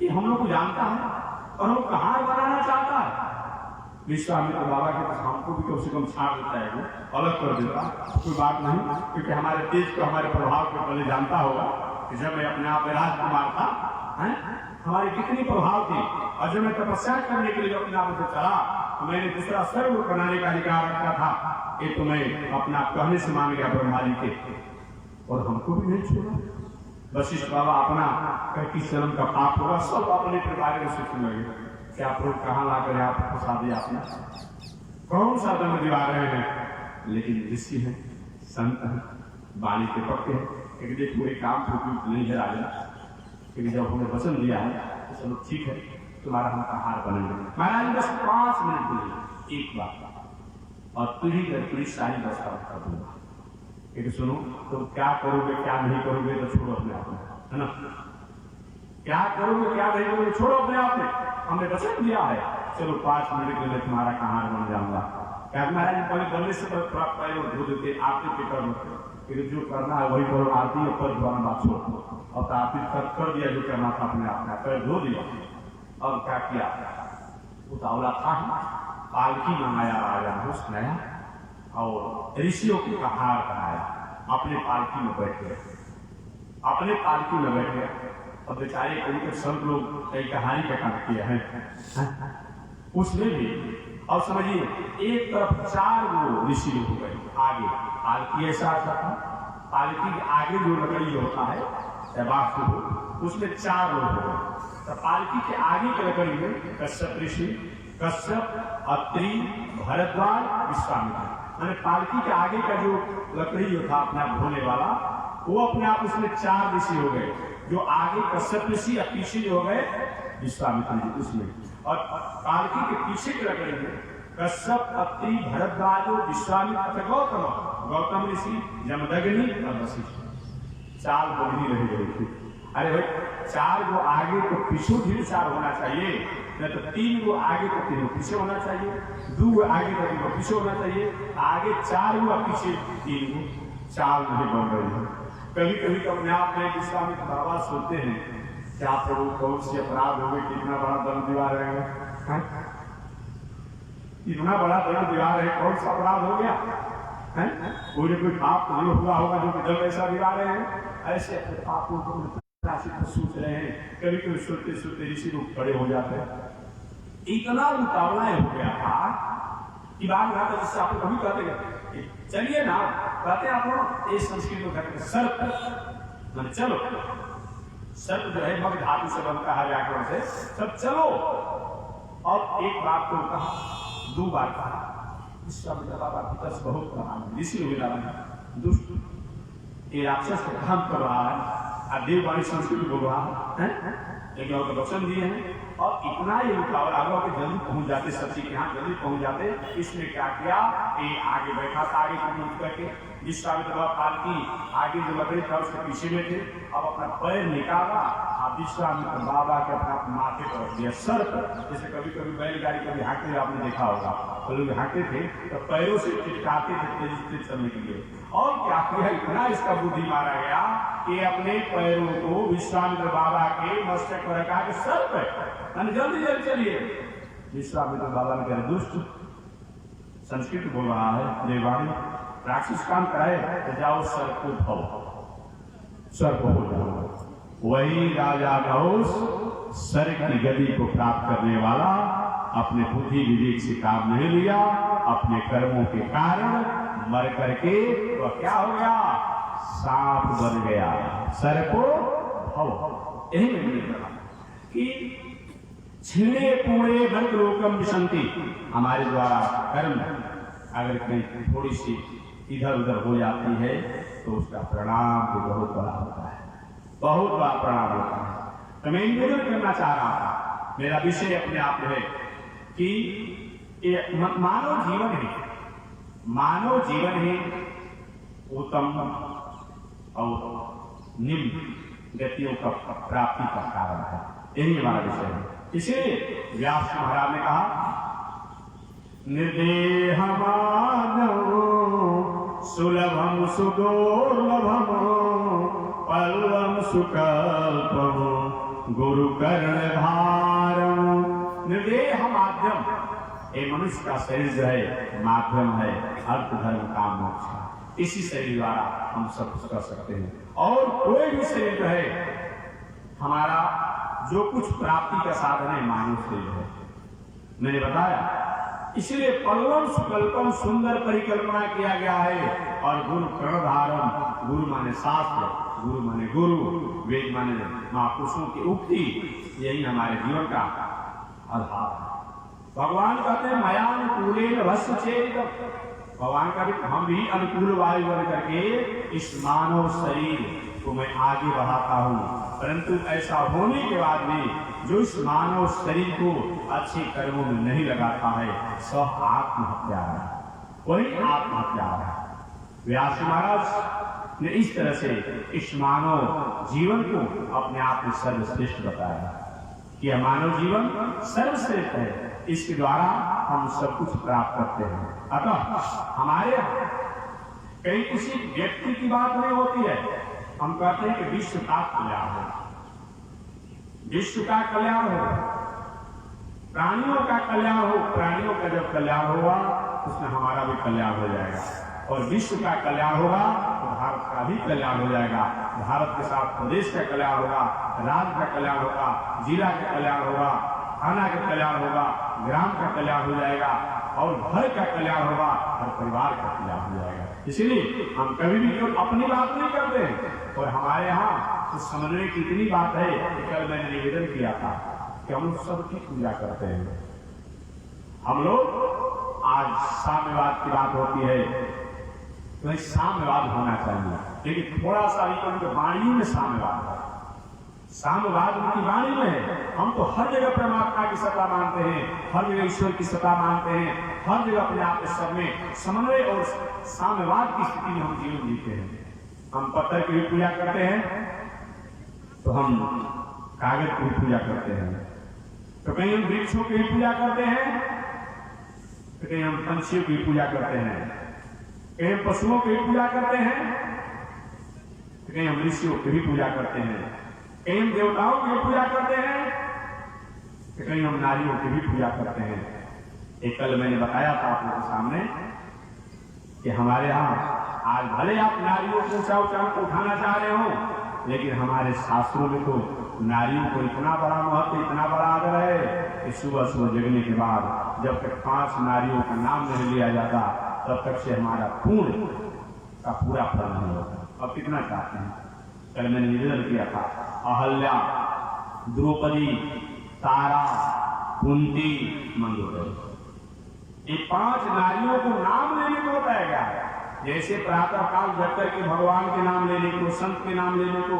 ये हम लोग को जानता है और वो कहार बनाना चाहता है। विश्वामित्र बाबा के पास हमको भी कम से कम छाड़ देता है, वो अलग कर देता, कोई बात नहीं, क्योंकि हमारे तेज को हमारे प्रभाव को पहले जानता होगा कि जब मैं अपने आप में राजकुमार था है? हमारी कितनी प्रभाव थी, और जब मैं तपस्या करने के लिए जब अपने आप से चला तो मैंने दूसरा सर्व बनाने का अधिकार रखा था। ये तो मैं अपना कहने से मान गया ब्रह्मा जी के, और हमको भी नहीं छोड़ा। वशिष्ठ बाबा अपना किस जन्म का पाप होगा सब अपने परिवार में सोचने लगे कि आप लोग कहाँ ला कर आप फंसा दिया आपने, कौन सा दंड दिला रहे हैं। लेकिन ऋषि है, संत है, वाणी के पक्के हैं, क्योंकि देखो एक काम तो नहीं है राजा, क्योंकि जब हमने वचन दिया है तो चलो ठीक है तुम्हारा हम हार बनेंगे। महाराज बस 5 मिनट के लिए एक बात और पीढ़ी दर पीढ़ी सारी व्यवस्था कर दूंगा। एक सुनो, तो क्या करोगे क्या नहीं करोगे तो छोड़ो अपने आप में, है ना? क्या करोगे क्या नहीं करोगे छोड़ो अपने आप में। हमने वचन दिया है, चलो 5 मिनट के लिए तुम्हारा कहार बन जाऊंगा। क्या महाराज पहले बोलने से प्राप्त पाए और धो देते आरती पे कर देते, जो करना है वही करो, आरती पर दोबारा बात छोड़ दो। और आरती कर दिया जो करना था अपने आप में, पैर धो दिया। और क्या किया, उतावला था, पालकी मंगाया राजा ने सुनाया और ऋषियों की कहार बनाया, अपने पालकी में बैठ गए, अपने पालकी में बैठ गए। और बेचारे कई संत लोग कई कहानी का काम किया है उसमें भी। और समझिए एक तरफ 4 वो ऋषि लोग हो गए आगे, पालकी ऐसा आता था, पालकी के आगे जो लकड़ी होता है उसमें 4 लोग हो गए। तो पालकी के आगे की लकड़ी में कश्यप ऋषि, कश्यप, अत्रि, भरद्वाज, विश्वामित्र, मैंने पालकी के आगे का जो लकड़ी जो था अपने आप धोने वाला, वो अपने आप उसमें 4 ऋषि हो गए। जो आगे कश्यप ऋषि और पीछे जो हो गए विश्वामित्र जी उसमें। और पालकी के पीछे की लकड़ी में कश्यप, अत्रि, भरद्वाज, विश्वामित्र, गौतम ऋषि, जमदग्नि और वशिष्ठ। 4 बगली रह गई थी। अरे भाई 4 को आगे तो पीछे भी 4 होना चाहिए, नहीं तो 3 को आगे तो 3 पीछे होना चाहिए, 2 को आगे तो 3 पीछे होना चाहिए, आगे 4 हुआ पीछे 3 को 4 नहीं बन रही है। कभी कभी तो अपने आप में विश्वामित्र बाबा सोचते हैं क्या प्रभु कौन से अपराध हो गए, कितना बड़ा दंड दिवा रहे हैं, इतना बड़ा दंड दिवा रहे हैं, कौन सा अपराध हो गया है? कोई पाप तो नहीं हुआ होगा जो दंड ऐसा दिवा रहे हैं। ऐसे अपने पापों को सोच रहे हैं। कभी कभी सोचते सोचते ऋषि लोग खड़े हो जाते हैं। इतना मुकाबला हो गया था कि बात ना, जिससे आप कभी कहते चलिए ना, कहते आप लोग इस संस्कृत को कहते हैं सर्प, मैंने चलो, सर्प जो है मग धातु से बनता है व्याकरण से, सब चलो। और एक बात को कहा, 2 बार कहा, विश्वामित्र बाबा भीतर से बहुत प्रधान ऋषि हुआ दुष्ट, ये राक्षस को काम कर रहा है, देववाणी संस्कृत बोल रहा है, लेकिन और वचन दिए हैं। और इतना ये मुकाबला हुआ कि जल्दी पहुंच जाते, सची के यहाँ जल्दी पहुंच जाते। इसने क्या किया, ये आगे बैठा था, आगे को करके विश्वामित्र बाबा पालकी आगे जो लकड़ी था उसके पीछे में थे। अब अपना पैर निकाला और विश्वामित्र बाबा के अपना माथे पर रख दिया, सर पर। जैसे कभी कभी बैलगाड़ी कभी हाँकते आपने देखा होगा, तो लोग हाँकते थे तो पैरों से चिटकाते थे तेजी से चलने के लिए। और क्या किया, इतना इसका बुद्धि मारा गया कि अपने पैरों को विश्वामित्र बाबा के मस्तक पर रखा के सर पर, जल्दी जल्दी चलिए। विश्वामित्र बाबा ने कहा दुष्ट, संस्कृत बोल रहा है देवानी, राक्षस काम कराए तो जाओ सर को भाओ, सर को हो जाओ। वही राजा नहुष सर की गति को प्राप्त करने वाला अपने बुद्धि विवेक से काम नहीं लिया, अपने कर्मों के कारण मर करके तो क्या हो गया, सांप बन गया, सर को भाओ। यही मैंने कहा कि छिणे पूरे भक्त लोकम विशंति, हमारे द्वारा कर्म अगर कहीं थोड़ी सी इधर उधर हो जाती है तो उसका परिणाम भी बहुत बड़ा होता है, बहुत बड़ा परिणाम होता है। तो मैं निवेदन करना चाह रहा था, मेरा विषय अपने आप है कि मानव जीवन ही उत्तम और निम्न गतियों का प्राप्ति का कारण है, यही हमारा विषय है। इसलिए व्यास महाराज ने कहा, निर्देह मानव सुलभम सुदुर्लभम पल्लम सुकल्पम गुरु कर्णधारम। निर्देह माध्यम, ये मनुष्य का शरीर जो है माध्यम है अर्थ धर्म काम मोक्ष का, इसी शरीर द्वारा हम सब कुछ कर सकते हैं। और कोई भी शरीर जो है हमारा जो कुछ प्राप्ति का साधन है मानव शरीर है, मैंने बताया। इसलिए पल्लम सुकल्पम सुंदर परिकल्पना किया गया है। और गुरु कर्णधारम, गुरु माने शास्त्र, गुरु माने गुरु, वेद माने महापुरुषों की उक्ति, यही हमारे जीवन का आधार है। भगवान कहते हैं मयानुकूलेन भस्म चेत, भगवान का भी हम भी अनुकूल वायु बन करके इस मानव शरीर को मैं आगे बढ़ाता हूँ, परंतु ऐसा होने के बाद भी जो इस मानव शरीर को अच्छे कर्मों में नहीं लगाता है सो आत्महत्या है, वही आत्महत्या है। व्यास महाराज ने इस तरह से इस मानव जीवन को अपने आप में सर्वश्रेष्ठ बताया कि यह मानव जीवन सर्वश्रेष्ठ है, इसके द्वारा हम सब कुछ प्राप्त करते हैं। अतः हमारे यहाँ कहीं किसी व्यक्ति की बात नहीं होती है, हम कहते हैं कि विश्व का कल्याण हो, विश्व का कल्याण हो, प्राणियों का कल्याण हो। प्राणियों का जब कल्याण होगा उसमें हमारा भी कल्याण हो जाएगा, और विश्व का कल्याण होगा तो भारत का भी कल्याण हो जाएगा। भारत के साथ प्रदेश का कल्याण होगा, राज्य का कल्याण होगा, जिला का कल्याण होगा, थाना का कल्याण होगा, ग्राम का कल्याण हो जाएगा, और घर का कल्याण होगा, हर परिवार का कल्याण हो जाएगा। इसलिए हम कभी भी केवल अपनी बात नहीं करते हैं। और हमारे यहाँ तो समझने की इतनी बात है कि कल मैंने निवेदन किया था कि हम लोग सबकी पूजा करते हैं। हम लोग आज साम्यवाद की बात होती है तो साम्यवाद होना चाहिए, लेकिन थोड़ा सा उनके वाणी में साम्यवाद है, साम्यवाद उनकी वाणी में है। हम तो हर जगह परमात्मा की सत्ता मानते हैं, हर जगह ईश्वर की सत्ता मानते हैं, हर जगह अपने आप सब में समन्वय और साम्यवाद की स्थिति में हम जीवन जीते हैं। हम पत्थर की भी पूजा करते हैं तो हम कागज की भी पूजा करते हैं, तो कहीं हम वृक्षों की भी पूजा करते हैं, तो कहीं हम पंछियों की पूजा करते हैं, कहीं हम पशुओं की भी पूजा करते हैं, तो कहीं हम ऋषियों की भी पूजा करते हैं, कहीं हम देवताओं की पूजा करते हैं, तो कहीं हम नारियों की भी पूजा करते हैं। एक कल मैंने बताया था आप लोगों के सामने कि हमारे यहाँ आज भले आप नारियों को ऊंचा ऊंचा उठाना चाह रहे हो, लेकिन हमारे शास्त्रों में तो नारियों को इतना बड़ा महत्व, इतना बड़ा आदर है कि सुबह सुबह जगने के बाद जब तक 5 नारियों का नाम नहीं लिया जाता तब तक से हमारा पूर्ण का पूरा फल नहीं होता। अब कितना चाहते हैं? कल मैंने निवेदन किया था, अहल्या, द्रौपदी, तारा, कुंती, मंदोदरी, ये 5 नारियों को नाम लेने को बताया गया है। जैसे प्रातः काल जग करके भगवान के नाम लेने को, संत के नाम लेने को,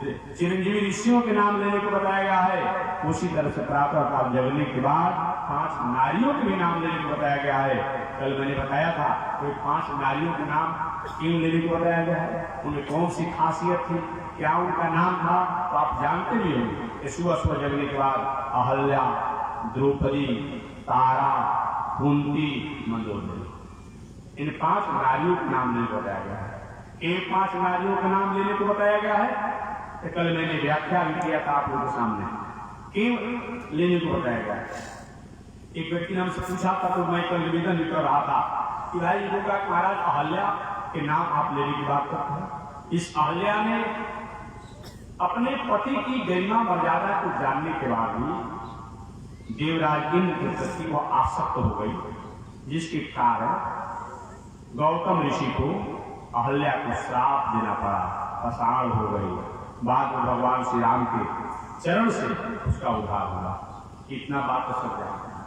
चिरंजीवी ऋषियों के नाम लेने को बताया गया है, उसी तरह से प्रातः काल जगने के बाद 5 नारियों के भी नाम लेने को बताया गया है। कल मैंने बताया था कोई 5 नारियों के नाम क्यों लेने को बताया गया है, उनमें कौन सी खासियत थी, क्या उनका नाम था, तो आप जानते भी होंगे। सुबह सुबह जगने के बाद अहल्या, द्रौपदी, तारा, कुंती, मंदोदरी, इन 5 नारियों के नाम लेने को बताया गया है। एक 5 नारियों का नाम लेने को बताया गया है, तो कल मैंने व्याख्या भी किया था आप लोगों के सामने क्यों लेने को बताया गया है। एक व्यक्ति ने हमसे पूछा था तो मैं कल निवेदन भी कर रहा था कि भाई ये लोग महाराज अहल्या के नाम आप लेने की बात करते हैं। इस अहल्या ने अपने पति की गरिमा मर्यादा को जानने के बाद भी देवराज इंद्र के प्रति वो आसक्त हो गई, जिसके कारण गौतम ऋषि को अहल्या को श्राप देना पड़ा, पाषाण हो गई। बाद में भगवान श्री राम के चरण से उसका उद्धार हुआ। इतना बात तो सब जानते हैं।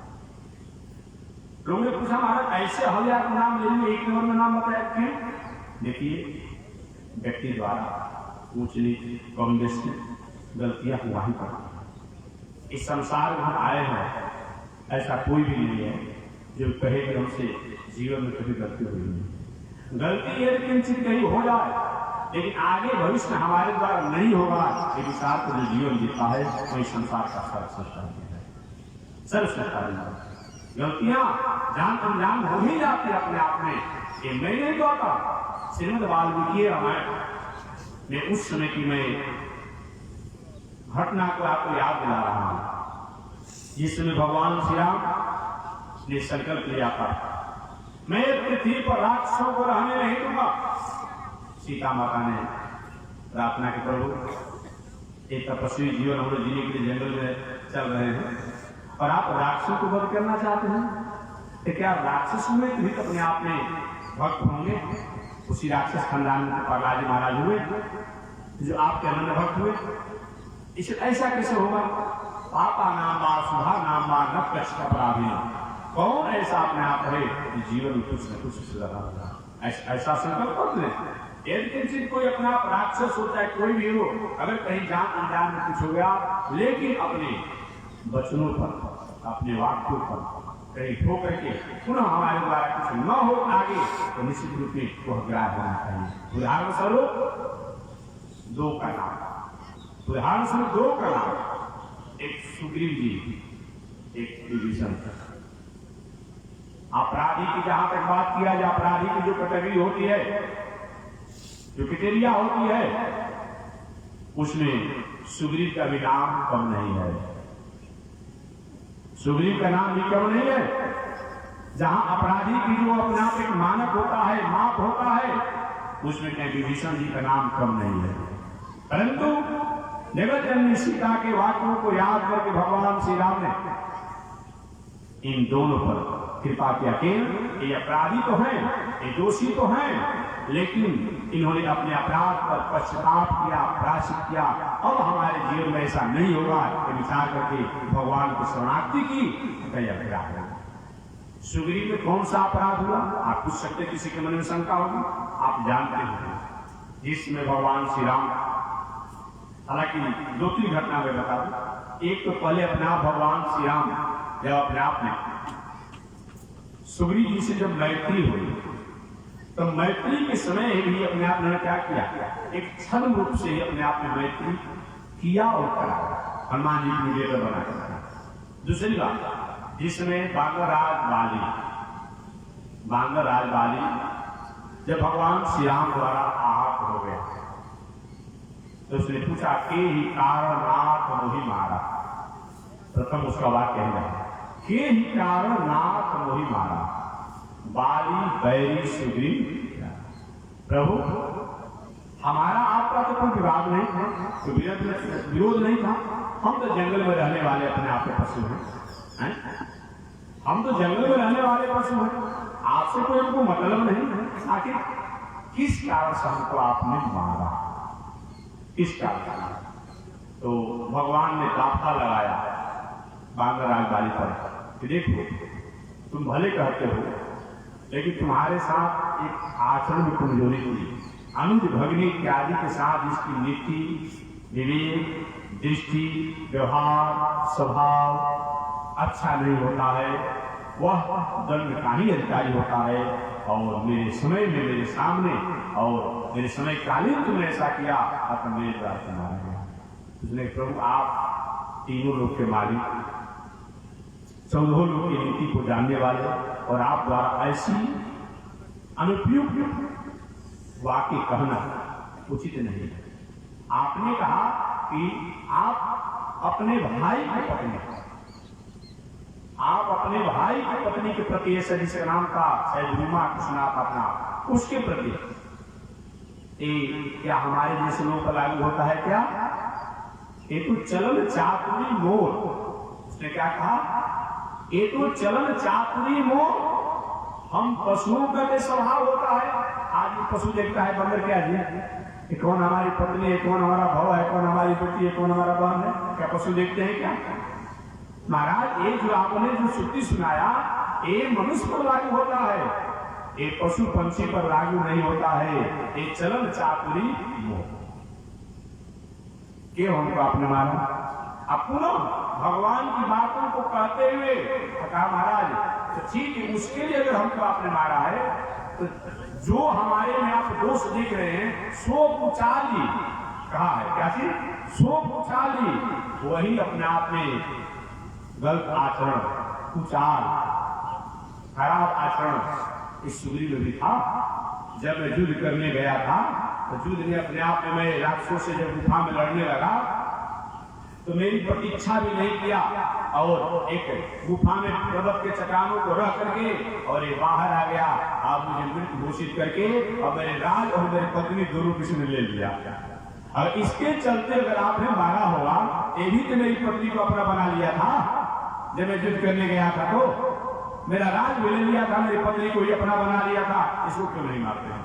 लोगों ने पूछा महाराज ऐसे हजारों नाम ले लिए, एक नंबर में नाम बताया क्यों? देखिए व्यक्ति द्वारा ऊंच नीच कम बेशी गलतियां हुआ ही पड़ती। इस संसार में हम आए हैं, ऐसा कोई भी नहीं है जो कहे कि हमसे जीवन में कभी गलती हुई नहीं। गलती यदि किंचित कहीं हो जाए, लेकिन आगे भविष्य में हमारे द्वारा नहीं होगा, ये विचार को जो जीवन जीता है वही संसार का सर्वश्रेष्ठ। गलतियां जान अनजान हो ही जाती है अपने आप में। ये मैं नहीं कहता, श्रीमद् वाल्मीकि रामायण में उस समय की मैं घटना को आपको याद दिला रहा हूं, जिसमें भगवान श्री राम ने संकल्प लिया था, मैं पृथ्वी पर राक्षसों को रहने नहीं दूंगा। सीता माता ने प्रार्थना की, प्रभु एक तपस्वी जीवन हम लोग जीने के लिए जंगल में चल रहे हैं और आप राक्षसों को वध करना चाहते हैं, तो क्या राक्षस में भी अपने आप में भक्त होंगे? उसी राक्षस खानदान में प्रहलाद महाराज हुए जो आपके अनन्य भक्त हुए। इसे ऐसा कैसे होगा? पापा नाम बा सुधा नाम बा न कष्ट अपराधी, कौन ऐसा अपने आप है जीवन में कुछ न कुछ सुधार? ऐसा संकल्प कर ले। यदि कोई अपना राक्षस होता है, कोई भी हो, अगर कहीं जान अनजान में कुछ हो गया, लेकिन अपने वचनों पर, अपने वाक्यों पर कहीं ठोकर के पुनः हमारे द्वारा कुछ न हो आगे, तो निश्चित रूप में वह ग्राह्य होना चाहिए। उदाहरण स्वरूप दो का नाम, उदाहरण स्वरूप दो का नाम, एक सुग्रीव जी, एक विभीषण। अपराधी की जहां तक बात किया जाए, अपराधी की जो कैटेगरी होती है, जो क्राइटेरिया होती है, उसमें सुग्रीव का भी नाम कम नहीं है। सुग्रीव का नाम भी कम नहीं है। जहां अपराधी की जो अपने आप एक मानक होता है, माप होता है, उसमें कहीं विभीषण जी का नाम कम नहीं है। परंतु जगत जननी सीता के वाक्यों को याद करके भगवान श्री राम ने इन दोनों पर कृपा किया कि ये अपराधी तो हैं, ये दोषी तो हैं, लेकिन इन्होंने अपने अपराध पर पश्चाताप किया, प्रायश्चित किया। अब हमारे जीवन में ऐसा नहीं होगा, ये विचार करके भगवान की शरणागति की, कई अपराध हुआ। सुग्रीव में कौन सा अपराध हुआ? आप पूछ सकते, किसी के मन में शंका होगी, आप जानते हो, जिसमें भगवान श्री राम, हालांकि दो तीन घटना में बता दूं। एक तो पहले अपने आप भगवान श्री राम जब अपने आप में सुग्रीव जी से जब मैत्री हुई, तो मैत्री के समय भी अपने आप ने क्या किया? एक छल रूप से अपने आप में मैत्री किया और करा, हनुमान जी की निवेदन बना। दूसरी बात, जिसमें बांगर राज बाली जब भगवान श्री राम द्वारा आहत हो गया, तो उसने पूछा के ही कारणात मोहि मारा। प्रथम उसका वाक्य है, के ही कारणात मोहि मारा, बाली बैरी सुग्रीव। प्रभु हमारा आपका तो कोई विवाद नहीं था, विरोध नहीं था, हम तो जंगल में रहने वाले अपने आप के पशु हैं, हम तो जंगल में रहने वाले पशु हैं, आपसे कोई हमको मतलब नहीं है। आखिर किस कारण से हमको आपने मारा, किस कारण? तो भगवान ने दाफा लगाया बांगराज बाली पर कि देखो, तुम भले कहते हो, लेकिन तुम्हारे साथ एक आचरण में कमजोरी थी। अनुज भगनी इत्यादि के साथ इसकी नीति, विवेक, दृष्टि, व्यवहार, स्वभाव अच्छा नहीं होता है। वह दंड का ही अधिकारी होता है, और मेरे समय में, मेरे सामने और मेरे समय कालीन तुमने ऐसा किया, अब मेरे प्रार्थना है। उसने, प्रभु आप तीनों लोग के मालिक, 14 लोग की नीति को जानने वाले, और आप द्वारा ऐसी अनुपयुक्त वाक्य कहना उचित नहीं है। आपने कहा कि आप अपने भाई की पत्नी, आप अपने भाई की पत्नी के प्रति, ऐसा जिसका नाम था शायद रूमा कृष्णनाथ अपना, उसके प्रति क्या हमारे जैसे लोग पर लागू होता है क्या? ये तो चलन चातुरी मोर। उसने क्या कहा? ये तो चलन चातुरी मोर, हम पशुओं का भी स्वभाव होता है। आज ये पशु देखता है बंदर क्या जी, कौन हमारी पत्नी है, कौन हमारा भाव है, कौन हमारी बेटी है, कौन हमारा बहन है, क्या पशु देखते हैं क्या? महाराज ये जो आपने जो श्रुति सुनाया ये मनुष्य पर लागू होता है, ये पशु पंछी पर लागू नहीं होता है। ये चलन चातुरी मोह क्यों हमको आपने मारा? अब पुनः भगवान की बातों को कहते हुए कहा महाराज तो ठीक है, उसके लिए अगर हमको आपने मारा है तो जो हमारे में आप दोष देख रहे हैं सो पुचाली कहा है, क्या चीज? सो पुचाली, वही अपने आप में गलत आचरण, कुचाल, खराब आचरण इस सुग्रीव में भी था। जब मैं युद्ध करने गया था तो युद्ध में अपने आप में मैं राक्षसों से जब गुफा में लड़ने लगा तो मेरी प्रतीक्षा भी नहीं किया और एक गुफा में पर्वत के चट्टानों को रख करके और ये बाहर आ गया। आप मुझे मृत घोषित करके और मेरे राज और मेरी पत्नी दोनों किसी ने ले लिया। और इसके चलते अगर आपने मारा होगा, ये भी तो मेरी पत्नी को अपना बना लिया था। जब मैं युद्ध करने गया था तो मेरा राज भी ले लिया था, मेरी पत्नी को ही अपना बना लिया था, इसको क्यों नहीं मारते?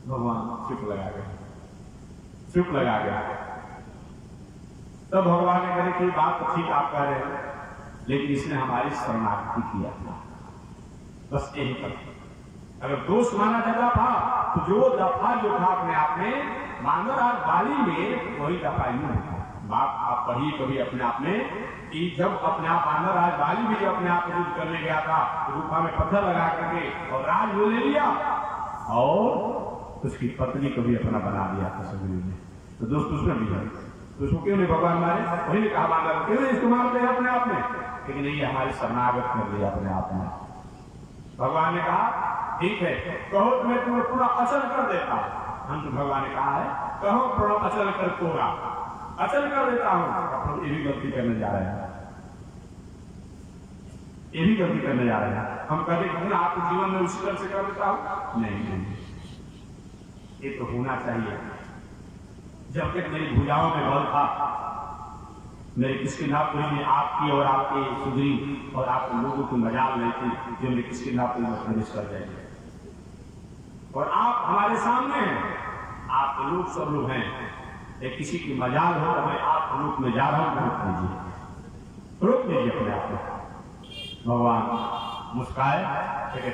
भगवान चुप लगा गया, चुप लगा गया। तो भगवान ने कहे कि बात तो ठीक आप कह रहे हैं, लेकिन इसने हमारी शरणागति किया था, बस यही पर। अगर दोष माना जाता था तो जो दफा जो था अपने आप में मानवराज बाली में वही दफा ही नहीं था। बात आप पढ़िए कभी अपने आप में कि जब अपने आप मानवराज बाली भी अपने आप युद्ध करने गया था तो गुफा में पत्थर लगा करके और राज वो ले लिया और उसकी पत्नी को भी अपना बना दिया था सुग्रीव ने। तो दोस्त उसमें भी है, तो उसको क्यों नहीं भगवान मारे? वही ने कहा मानव क्यों नहीं इसको मारते हैं अपने आप में, लेकिन ये हमारी शरणागत कर दिया अपने आप में। भगवान ने कहा ठीक है, कहो तो मैं तुम्हें पूरा अचल कर देता हूं। हम तो भगवान ने कहा है कहो पूरा अचल कर तोड़ा, अचल कर देता हूं। ये भी गलती करने जा रहे हैं, ये भी गलती करने जा रहे हैं। हम कहते हैं आपके जीवन में उसी तरह से कर देता हूं, नहीं, ये तो होना चाहिए। जब तक मेरी भुजाओं में बल था, मेरे किष्किंधापुरी में आपकी और आपके सुग्रीव और आप लोगों की मजाल नहीं थी जो मेरे किष्किंधापुरी में प्रवेश कर जाएंगे। और आप हमारे सामने हैं, आप लोग सब लोग हैं, एक किसी की मजाल हो तो मैं आप लोग में जा रहा हूं, रोक लीजिए, रोक लीजिए अपने आप को। भगवान मुस्काए,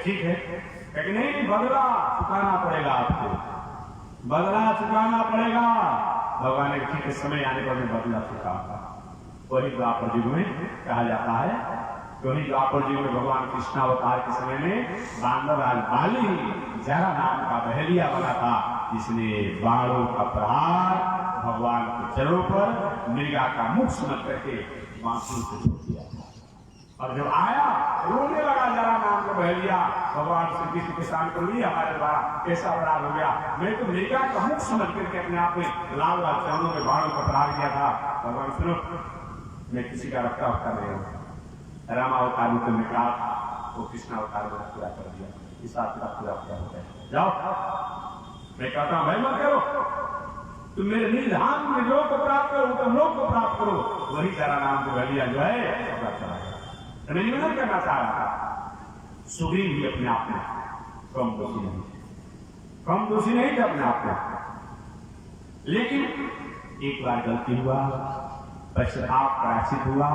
ठीक है, लेकिन नहीं, बदला चुकाना पड़ेगा आपको, बदला चुकाना पड़ेगा। भगवान ने ठीक है, समय आने पर मैं बदला चुकाऊंगा। वही द्वापर युग में कहा जाता है, वही द्वापर युग में भगवान कृष्णावतार के समय में बांधवराज बाली जरा नाम का बहेलिया बना था, जिसने बाणों का प्रहार भगवान के चरणों पर मृगा का मुख समझ करके बांसुरी से छोड़ दिया था। और जब आया रोने लगा जरा नाम का बहेलिया, भगवान श्री कृष्ण के सामने कर लिया हमारे द्वारा कैसा अपराध हो गया, मैं तो मृगा का मुख समझ करके अपने आप में लाल लाल चरणों में बाणों का प्रहार किया था। भगवान सुनो, मैं किसी का रखता होता नहीं हूँ। रामावतार में तुमने कहा वो कृष्णावतार में पूरा कर दिया, इस बात का पूरा हो गया। जाओ, मैं कहता हूं भाई मत करो, तुम मेरे निधान में लोग को प्राप्त करो, तुम लोग को प्राप्त करो। वही जरा नाम को बहेलिया जो है पता चला गया। मैं निवेदन करना चाह रहा था, सुग्रीव भी अपने आप में कम दोषी नहीं, कम दोषी नहीं थे अपने आप में, लेकिन एक बार गलती हुआ, पश्चाताप प्रायश्चित हुआ,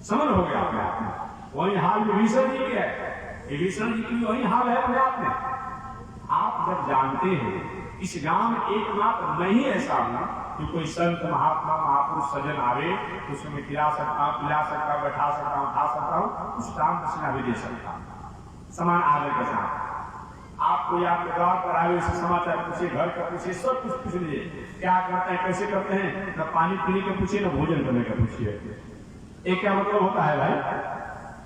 समन हो गया अपने आप में। वही हाल विभीषण जी की है, विभीषण जी की वही हाल है अपने आप में। आप जब जानते हैं इस गांव में एकमात्र नहीं ऐसा हूं कि कोई संत महात्मा महापुरुष सज्जन आवे, उसको मैं खिला सकता हूं, पिला सकता हूं, बैठा सकता हूं, खा सकता हूं, उस काम दक्षिणा भी दे सकता हूं समान आदर के साथ। आप कोई आपके द्वार पर आए, उससे समाचार पूछिए, घर का पूछिए, सब कुछ पूछ लीजिए, क्या करते हैं, कैसे करते हैं, न पानी पीने का पूछिए, न भोजन करने का पूछिए। एक क्या मतलब होता है भाई,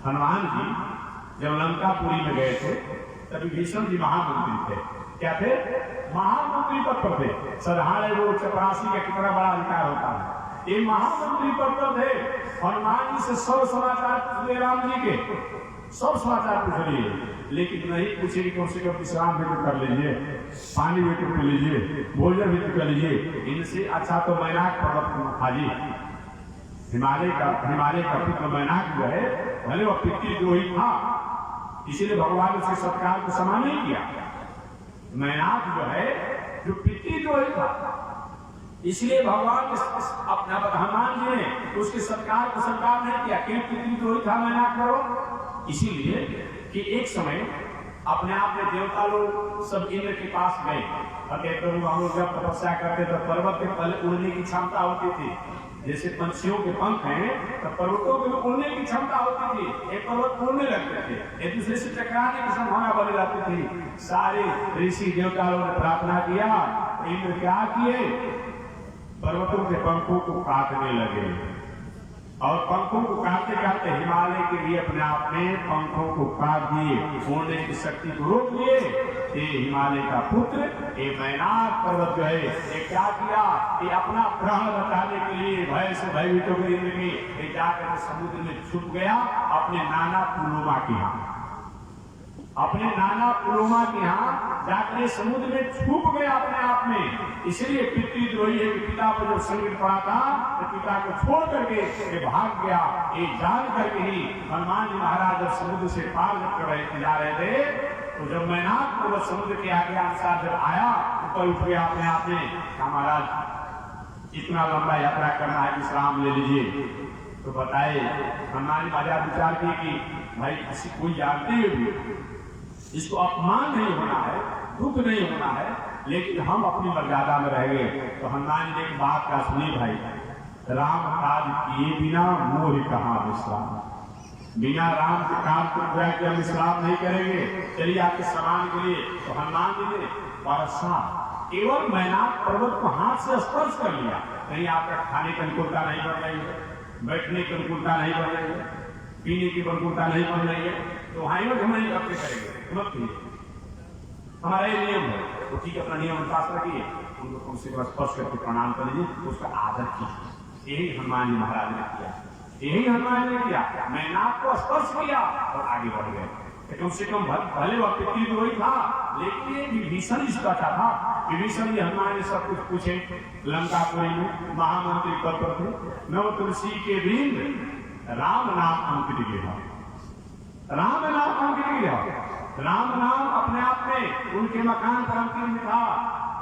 हनुमान जी जब लंकापुरी में गए थे तब विभीषण जी महामंत्री थे। क्या थे? महामंत्री पद पर थे। साधारण वो चपरासी का कितना बड़ा अधिकार होता है, ये महामंत्री पद पर थे। हनुमान जी से सब समाचार पूछे, राम जी के सब समाचार पूछ लिए, लेकिन नहीं पूछे कि कम से कम विश्राम भी तो कर लीजिए, पानी भी तो पी लीजिए, भोजन भी तो कर लीजिए। इनसे अच्छा तो मैनाक पर्वत था जी, हिमालय का पुत्र मैनाक जो है, भले वो पितृद्रोही था, इसीलिए भगवान उसके सत्कार को समान नहीं किया। मैनाक जो है जो पितृद्रोही था, इसलिए भगवान अपना हनुमान जी ने उसके सत्कार को स्वीकार नहीं किया, क्यों पितृद्रोही था, मैं ना करो। इसीलिए कि एक समय अपने आप में देवता लोग सब इंद्र के पास गए और कहते हैं हम लोग जब तपस्या करते तो पर्वत के पहले उड़ने की क्षमता होती थी, जैसे पंछियों के पंख हैं तो पर्वतों के उड़ने की क्षमता होती थी, एक पर्वत उड़ने लगते थे, एक दूसरे से टकराने की संभावना बनी रहती थी। सारे ऋषि देवता लोगों ने प्रार्थना किया, इंद्र क्या किए, पर्वतों के पंखों को काटने लगे और पंखों को काटते काटते हिमालय के लिए अपने आप में पंखों को काट दिए, उड़ने की शक्ति को रोक दिए। ये हिमालय का पुत्र ये मैनाक पर्वत जो है ये क्या किया, ये अपना प्राण बचाने के लिए भय से भयभीत होकर इंद्र के ये जाकर समुद्र में छुप गया, अपने नाना पुलोमा के यहाँ, अपने नाना पुलोमा के यहाँ जाकर समुद्र में छुप गया अपने आप में। इसलिए पितृद्रोही है कि पिता पर जब संकट पड़ा था तो पिता को छोड़ करके ये भाग गया। ये जान करके ही हनुमान जी महाराज जब समुद्र से पार जब जा रहे थे तो जब मैनाक पर्वत समुद्र के आगे अनुसार जब आया ऊपर उठ गया अपने आप में, महाराज इतना लंबा यात्रा करना है, विश्राम ले लीजिए। तो बताए हनुमान जी महाराज विचार किए कि भाई किसी कोई जानते हुए इसको अपमान नहीं होना है, दुख नहीं होना है, लेकिन हम अपनी मर्यादा में रह गए। तो हनुमान जी ने एक बात का सुनी, भाई राम काज किए बिना मोह कहाँ विश्राम, बिना राम के काम को हम विश्राम नहीं करेंगे, चलिए आपके सम्मान के लिए। तो हनुमान जी ने वर्षा केवल मैनाक पर्वत को हाथ से स्पर्श कर लिया, कहीं आपका खाने की अनुकूलता नहीं बन रही है, बैठने की अनुकूलता नहीं बन रही है, पीने की अनुकूलता नहीं बन रही है, तो वहां हम नहीं करते करेंगे, हमारा ये नियम है। तो ठीक है, अपना नियम अनुसार रखिए, उनको कम से कम स्पर्श करके प्रणाम कर लीजिए, उसका आदर कीजिए। यही हनुमान जी महाराज ने किया, यही हनुमान जी ने किया, मैनाक को स्पर्श किया और आगे बढ़ गए। कम से कम भले वह पितृद्रोही था, लेकिन ये विभीषण इसका था। विभीषण जी हनुमान जी सब कुछ पूछे, लंकापुरी में महामंत्री पद पर थे, नव तुलसी के वृंद राम नाम अंकित गया, राम नाम अंकित गया, राम नाम अपने आप में उनके मकान पर अंकित था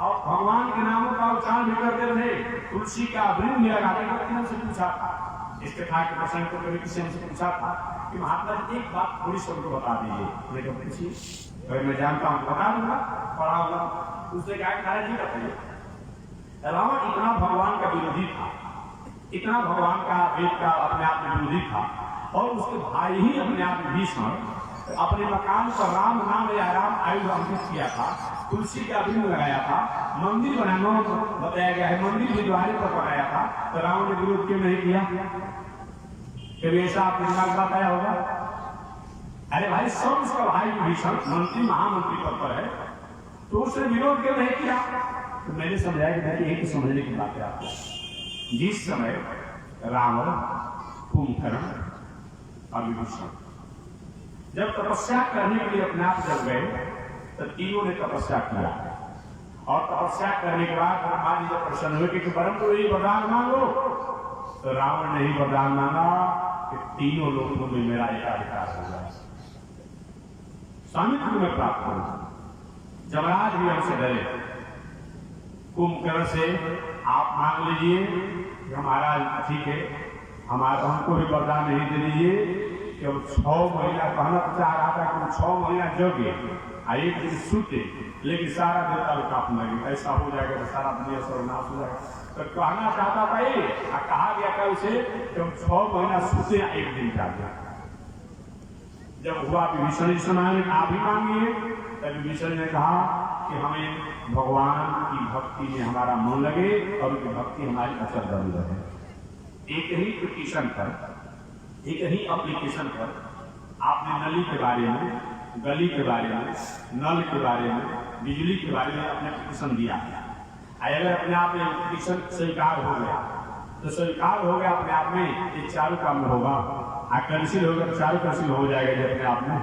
और भगवान के नामों का उच्चारण भी करते रहे। तुलसी का वृंद भी लगाते करके हमसे पूछा था, इस कथा के प्रसंग को कभी किसी हमसे पूछा था कि महात्मा जी एक बात थोड़ी सी उनको बता दीजिए। लेकिन पूछिए, अगर मैं जानता हूँ बता दूंगा, पढ़ा होगा। उसने कहा खाया जी बताइए, रावण इतना भगवान का विरोधी था, इतना भगवान का वेद का अपने आप में विरोधी था, और उसके भाई ही अपने आप में भीष्म अपने मकान पर राम नाम या राम आयु अंकित किया था, तुलसी का वृंद लगाया था, मंदिर बनाना बताया गया है, मंदिर भी द्वारे पर बनाया था। तो रावण ने विरोध क्यों नहीं किया? कभी ऐसा आपके दिमाग में आया होगा? अरे भाई सब उसका भाई भीषण मंत्री महामंत्री पद पर है, तो उसने विरोध क्यों नहीं किया? तो मैंने समझाया कि भाई एक समझने की बात है आपको, जिस समय रावण, कुंभकर्ण और विभीषण जब तपस्या करने के लिए अपने आप जब गए तो तीनों ने तपस्या किया, और तपस्या करने के बाद हनुमान जी जब प्रसन्न हुए कि परंतु यही वरदान मांगो, तो रावण ने ही वरदान मांगा कि तीनों लोगों में मेरा एकाधिकार हो जाए, स्वामित्व में प्राप्त हो। जमराज भी हमसे डरे, कुंभकर्ण से आप मांग लीजिए महाराज, ठीक है हमारा हमको भी वरदान नहीं दे दीजिए कि हम 6 महीना कहना चाह रहा था कि 6 महीना जगे एक दिन सूते, लेकिन सारा देवता लोग कांपने लगे, ऐसा हो जाएगा तो सारा दुनिया सर्वनाश हो जाएगा। तो कहना चाहता था ये, कहा गया था उसे कि हम 6 महीना सूते एक दिन जागे। जब हुआ विभीषण जी समय में आप ही मांगिए, तब विभीषण ने कहा कि हमें भगवान की भक्ति में हमारा मन लगे और उनकी भक्ति हमारी अचल बनी रहे। एक ही पिटीशन पर, एक ही एप्लीकेशन पर आपने नली के बारे में, गली के बारे में, नल के बारे में, बिजली के बारे में अपने पिटीशन दिया। अगर अपने आप में पिटीशन स्वीकार हो गया तो स्वीकार हो गया अपने आप में, ये चारों काम में होगा, कैंसिल होगा तो चारों कैंसिल हो जाएगा अपने आप में।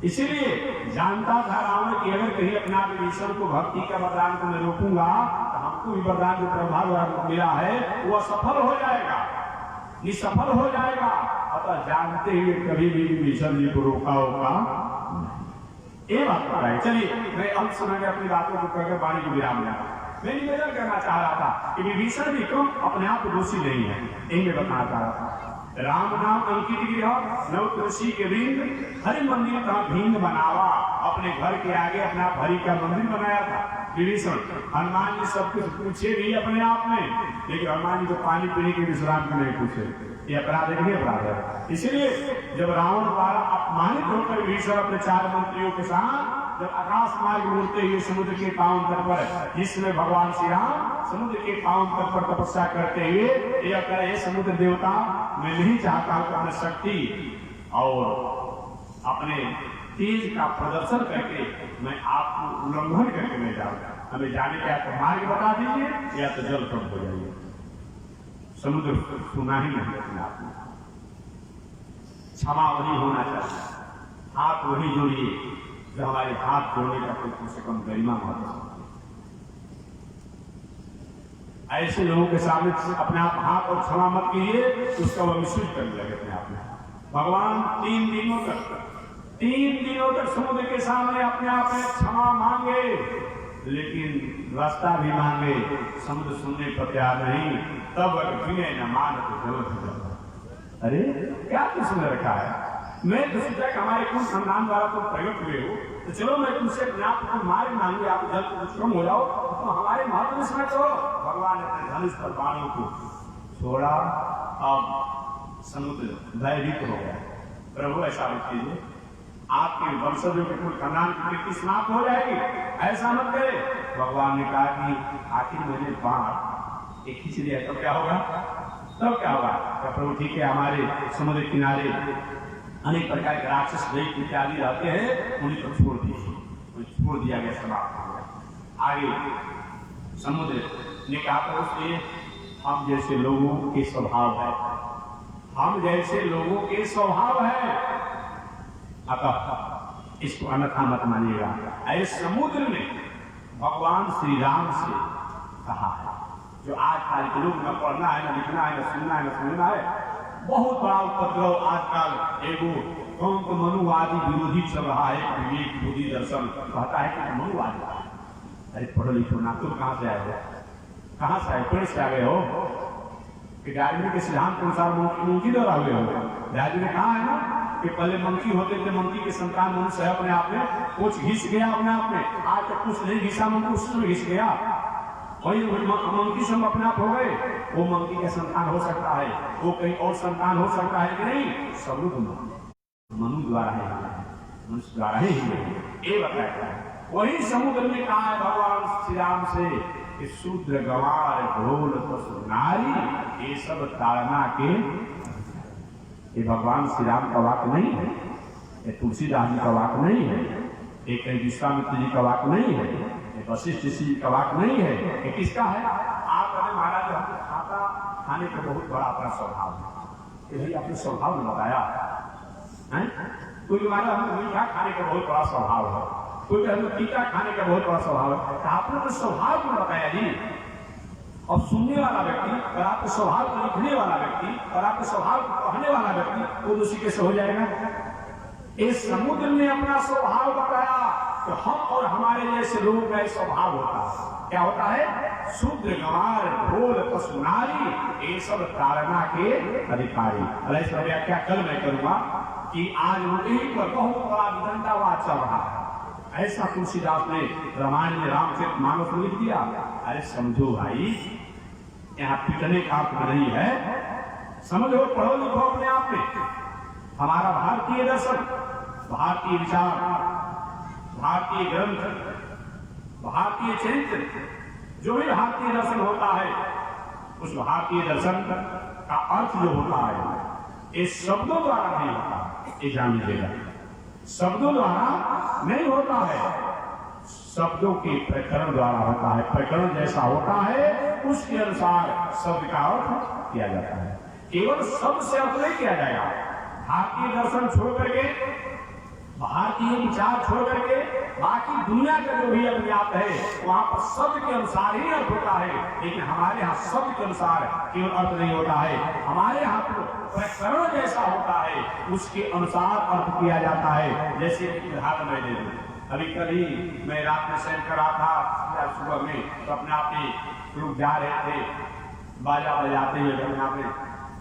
इसीलिए जानता था रावण कि अगर कहीं अपने आप विभीषण को भक्ति का वरदान को मैं रोकूंगा तो हमको भी वरदान जो प्रभाव मिला है वो असफल हो जाएगा, निसफल हो जाएगा। अतः जानते हुए कभी भी विभीषण जी को रोका होगा ये बात पता है। चलिए मैं अंत समय में अपनी बातों को कहकर वाणी को विराम देना। मैं निवेदन करना चाह रहा था कि विभीषण भी क्यों अपने आप को दोषी नहीं है, यही मैं बताना चाह रहा था। राम नाम अंकित गृह नव तुलसी के वृंद, हरि मंदिर का भिन्न बनावा। अपने घर के आगे अपना हरि का मंदिर बनाया था विभीषण। हनुमान जी सब कुछ पूछे भी अपने आप में, लेकिन हनुमान जी को पानी पीने के विश्राम को नहीं पूछे। ये अपराध है, अपराध है। इसलिए जब रावण द्वारा अपमानित होकर विभीषण अपने 4 मंत्रियों के साथ जब आकाश मार्ग उड़ते हुए समुद्र के पावन तट पर, जिसमें भगवान श्री राम समुद्र के पावन तट पर तपस्या करते हुए यह कहे, समुद्र देवता मैं नहीं चाहता हूं अपने शक्ति और अपने तेज का प्रदर्शन करके मैं आपको उल्लंघन करके मैं जाऊंगा, हमें जाने का तो मार्ग बता दीजिए या तो जल कम हो जाइए। समुद्र सुना ही नहीं अपने आप में। क्षमा वही होना चाहिए, हाथ वही जोड़िए जो हमारे हाथ जोड़ने का कोई कम से कम गरिमा महत्व। ऐसे लोगों के सामने अपने आप हाथ और क्षमा मत कीजिए, उसका वह मिसयूज करने लगे अपने आप में। भगवान 3 दिनों तक समुद्र के सामने अपने आप में क्षमा मांगे, लेकिन रास्ता भी मांगे, समुद्र सुनने पर तैयार नहीं। तब विनय न मान तो जरूरत। अरे क्या तुमने रखा है, मैं तो सोचा कि हमारे कुल संतान द्वारा तुम प्रकट हुए हो, तो चलो मैं तुमसे अपने आप को मार्ग मांगे, आप जल दुष्कर्म हो जाओ तो हमारे महत्व में करो। भगवान ने अपने धनुष पर बाणों को छोड़ा, अब समुद्र भयभीत हो गया। प्रभु ऐसा मत कीजिए, आपके वंशजों के कुल खानदान की कीर्ति समाप्त हो जाएगी, ऐसा मत करे। भगवान ने कहा कि आखिर मैंने बाण एक खींच लिया, तब क्या होगा? तब क्या होगा? प्रभु ठीक है, हमारे समुद्र किनारे अनेक प्रकार के राक्षस दैत्य इत्यादि रहते हैं, उन्हें तो छोड़ दिया गया, समाप्त हो गया। आगे समुद्र ने कहा तो उसने हम जैसे लोगों के स्वभाव है, हम जैसे लोगों के स्वभाव है, अतः इसको अन्यथा मत मानिएगा। ऐसे समुद्र ने भगवान श्री राम से कहा है, जो आज काल के लोग न पढ़ना है, न लिखना है, न सुनना है, न समझना है। बहुत बड़ा उपद्रव आजकल एगो कौन तो मनुवादी विरोधी चल रहा है, विवेक बुद्धि दर्शन कहता है कि मनुवादी। अरे पढ़ो लिखो ना, तुम कहाँ से आए हो, कहाँ से आए, पेड़ से आ गए हो कि डायरी के सिद्धांत के अनुसार मंकी द्वारा हुए हो। डायरी में कहा है ना कि पहले मंकी होते थे, मंकी के संतान मनुष्य है, अपने आप में कुछ घिस गया अपने आप में। आज तक कुछ नहीं घिसा, मन उसमें घिस गया, वही मंकी सब अपने आप हो गए। वो मंकी का संतान हो सकता है, वो कहीं और संतान हो सकता है कि नहीं, सब लोग मनु द्वारा है, मनुष्य द्वारा ही ये बताया है। वही समुद्र में कहा है भगवान श्री राम से कि शूद्र गवार ढोल पशु नारी ये सब ताड़ना के। ये भगवान श्री राम का वाक्य नहीं है, ये तुलसीदास जी का वाक्य नहीं है, ये कहीं विश्वामित्र जी का वाक्य नहीं है, ये वशिष्ठ जी का वाक्य नहीं है। ये किसका है? आप कहते महाराज हमको खाता खाने का बहुत बड़ा अपना स्वभाव है, यही अपने स्वभाव में बताया है। कोई हमारा हम मीठा खाने का बहुत बड़ा स्वभाव है, कोई हमें तीखा खाने का बहुत बड़ा स्वभाव है। तो आपने तो स्वभाव को बताया जी। और सुनने वाला व्यक्ति और आपके स्वभाव को लिखने वाला व्यक्ति और आपके स्वभाव को कहने वाला व्यक्ति वो दूसरी कैसे हो जाएगा? इस समुद्र ने अपना स्वभाव बताया तो हम और हमारे जैसे लोगों का स्वभाव होता है, क्या होता है? शूद्र गंवार ढोल पशु नारी ये सब ताड़ना के अधिकारी। अरे इस व्याख्या कल मैं करूंगा कि आज उन्हीं पर बहुत बड़ा विदंतावाद चल रहा है। ऐसा तुलसीदास ने रामायण में रामचरितमानस में लिख दिया। अरे समझो भाई, यहाँ पिटने का अर्थ नहीं है, समझो, पढ़ो लिखो अपने आप में। हमारा भारतीय दर्शन, भारतीय विचार, भारतीय ग्रंथ, भारतीय चरित्र, जो भी भारतीय दर्शन होता है उस भारतीय दर्शन का अर्थ जो होता है ये शब्दों द्वारा नहीं होता, ये जान लीजिएगा। शब्दों द्वारा नहीं होता है, शब्दों के प्रकरण द्वारा होता है। प्रकरण जैसा होता है उसके अनुसार शब्द का अर्थ किया जाता है। केवल शब्द से अर्थ नहीं किया जाएगा। भारतीय दर्शन छोड़ करके, भारतीय विचार छोड़ करके बाकी दुनिया का जो भी अभियात है वहां पर शब्द के अनुसार ही अर्थ होता है। लेकिन हमारे यहाँ शब्द के अनुसार केवल अर्थ नहीं होता है, हमारे यहाँ तो प्रकरण जैसा होता है उसके अनुसार अर्थ किया जाता है। जैसे उदाहरण मैं दे दूं, अभी कल ही मैं रात में सैर कर रहा था या सुबह में, तो अपने आप ही लोग जा रहे थे बाजा बजाते हुए अपने आप में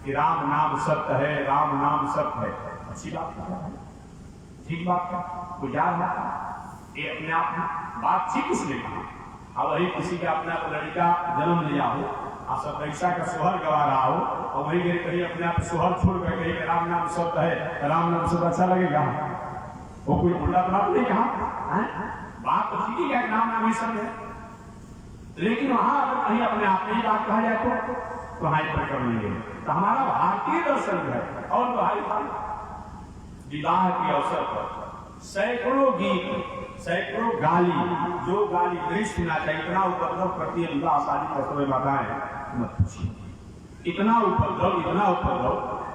कि राम नाम सत्य है, राम नाम सत्य है। अच्छी बात है, ठीक बात है, कोई जा रहा था ये अपने आप में बात ठीक उसने कहा। अब वही किसी का अपना लड़का जन्म लिया हो और सब पैसा का सोहर गवा रहा हो और वही कहीं अपने आप सोहर छोड़ कर कहीं राम नाम सत्य है, राम नाम सत्य अच्छा लगेगा? वो कोई उल्टा बात नहीं कहा, बात तो ठीक है, नाम नाम ही सब है। लेकिन वहां अगर कहीं अपने आप में ही बात कहा जाए तो हाई पर कर लेंगे। तो हमारा भारतीय दर्शन है और विवाह के अवसर पर सैकड़ों गीत, सैकड़ों गाली, जो गाली नहीं सुना चाहिए, इतना उपद्रव करती है विवाह शादी का समय बताएं मत पूछिए। इतना उपद्रव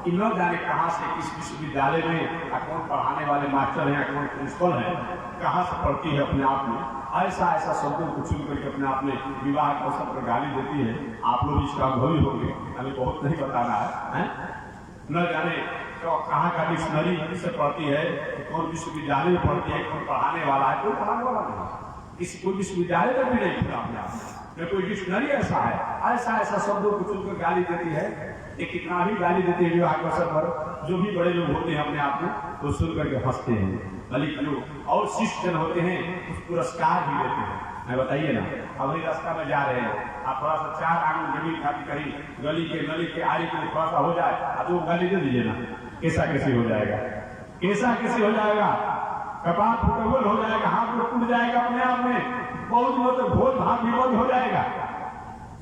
कि न जाने कहाँ से किस विश्वविद्यालय में कौन पढ़ाने वाले मास्टर हैं, कौन प्रिंसिपल हैं, कहाँ से पढ़ती है अपने आप में ऐसा शब्दों को चुन करके अपने आप में विवाह के अवसर पर गाली देती है। आप लोग इसका अनुभवी होंगे, हमें बहुत नहीं बताना है? न जाने तो कहाँ का डिक्शनरी से पढ़ती है, कौन विश्वविद्यालय में पढ़ती है, कौन पढ़ाने वाला है, कोई पढ़ाने वाला नहीं, किसी कोई विश्वविद्यालय तक भी नहीं खुला अपने आप में, कोई डिक्शनरी ऐसा है, ऐसा शब्दों को चुनकर गाली देती है। ये कितना भी गाली देते हैं विवाह के अवसर पर, जो भी बड़े लोग होते हैं अपने आप में तो सुन करके हंसते हैं, बल्कि लोग और शिष्ट जन होते हैं उस पुरस्कार भी देते हैं। मैं बताइए ना, अभी रास्ता में जा रहे हैं, आप थोड़ा सा 4 आंगन जमीन खाती कहीं गली के नली के आड़े के थोड़ा सा हो जाए तो गाली दे दीजिए ना, कैसा कैसे हो जाएगा, कैसा कैसे हो जाएगा, कपाल फुटबल हो जाएगा, हाथ में टूट जाएगा अपने आप में, बहुत दिनों तक भोज भात भी बंद हो जाएगा।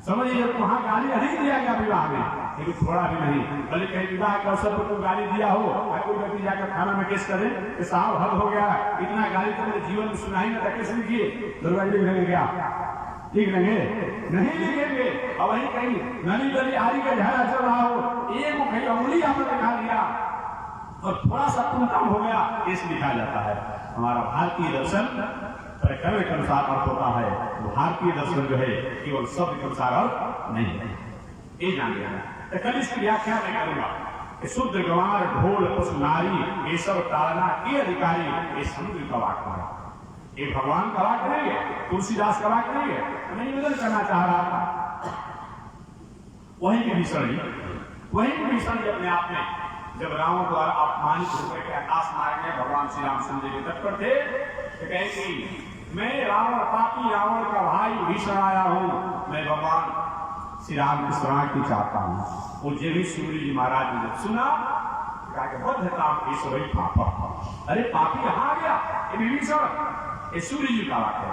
समझिए वहां गाली नहीं दिया गया विवाह में, लेकिन थोड़ा भी नहीं, भले कहीं विवाह के अवसर पर कोई गाली दिया हो, कोई व्यक्ति जाकर थाना में केस करे कि साहब हद हो गया, इतना गाली तो मेरे जीवन में सुना ही ना, कैसे लिखिए दरवाजे लिखेंगे क्या? लिख लेंगे? नहीं लिखेंगे। और वही कहीं नली गली आरी का झगड़ा चल रहा हो, एक कहीं उंगली आपने दिखा दिया और थोड़ा सा कम हो गया, केस लिखा जाता है। हमारा भारतीय दर्शन प्रकरण के अनुसार अर्थ होता है, भारतीय दर्शन जो है केवल शब्द के अनुसार अर्थ नहीं है, ये जान लेना। तो कल इसकी व्याख्या मैं करूंगा कि शुद्ध गंवार ढोल पशु नारी ये सब ताड़ना के अधिकारी ये समुद्र का वाक्य है, ये भगवान का वाक्य नहीं है, तुलसीदास का वाक्य नहीं है। मैं निवेदन करना चाह रहा था वही की भीषण अपने आप में जब रावण द्वारा अपमानित होकर के आकाश मार्ग में भगवान श्री रामचंद्र के तट पर थे, तो कहे कि मैं रावण पापी रावण का भाई भीषण आया हूं, मैं भगवान श्री राम की शरणागति चाहता हूं। और जब भी सूर्य जी महाराज ने सुना अरे पापी यहाँ आ गया, ये विभीषण, ये सूर्य जी का वाक्य,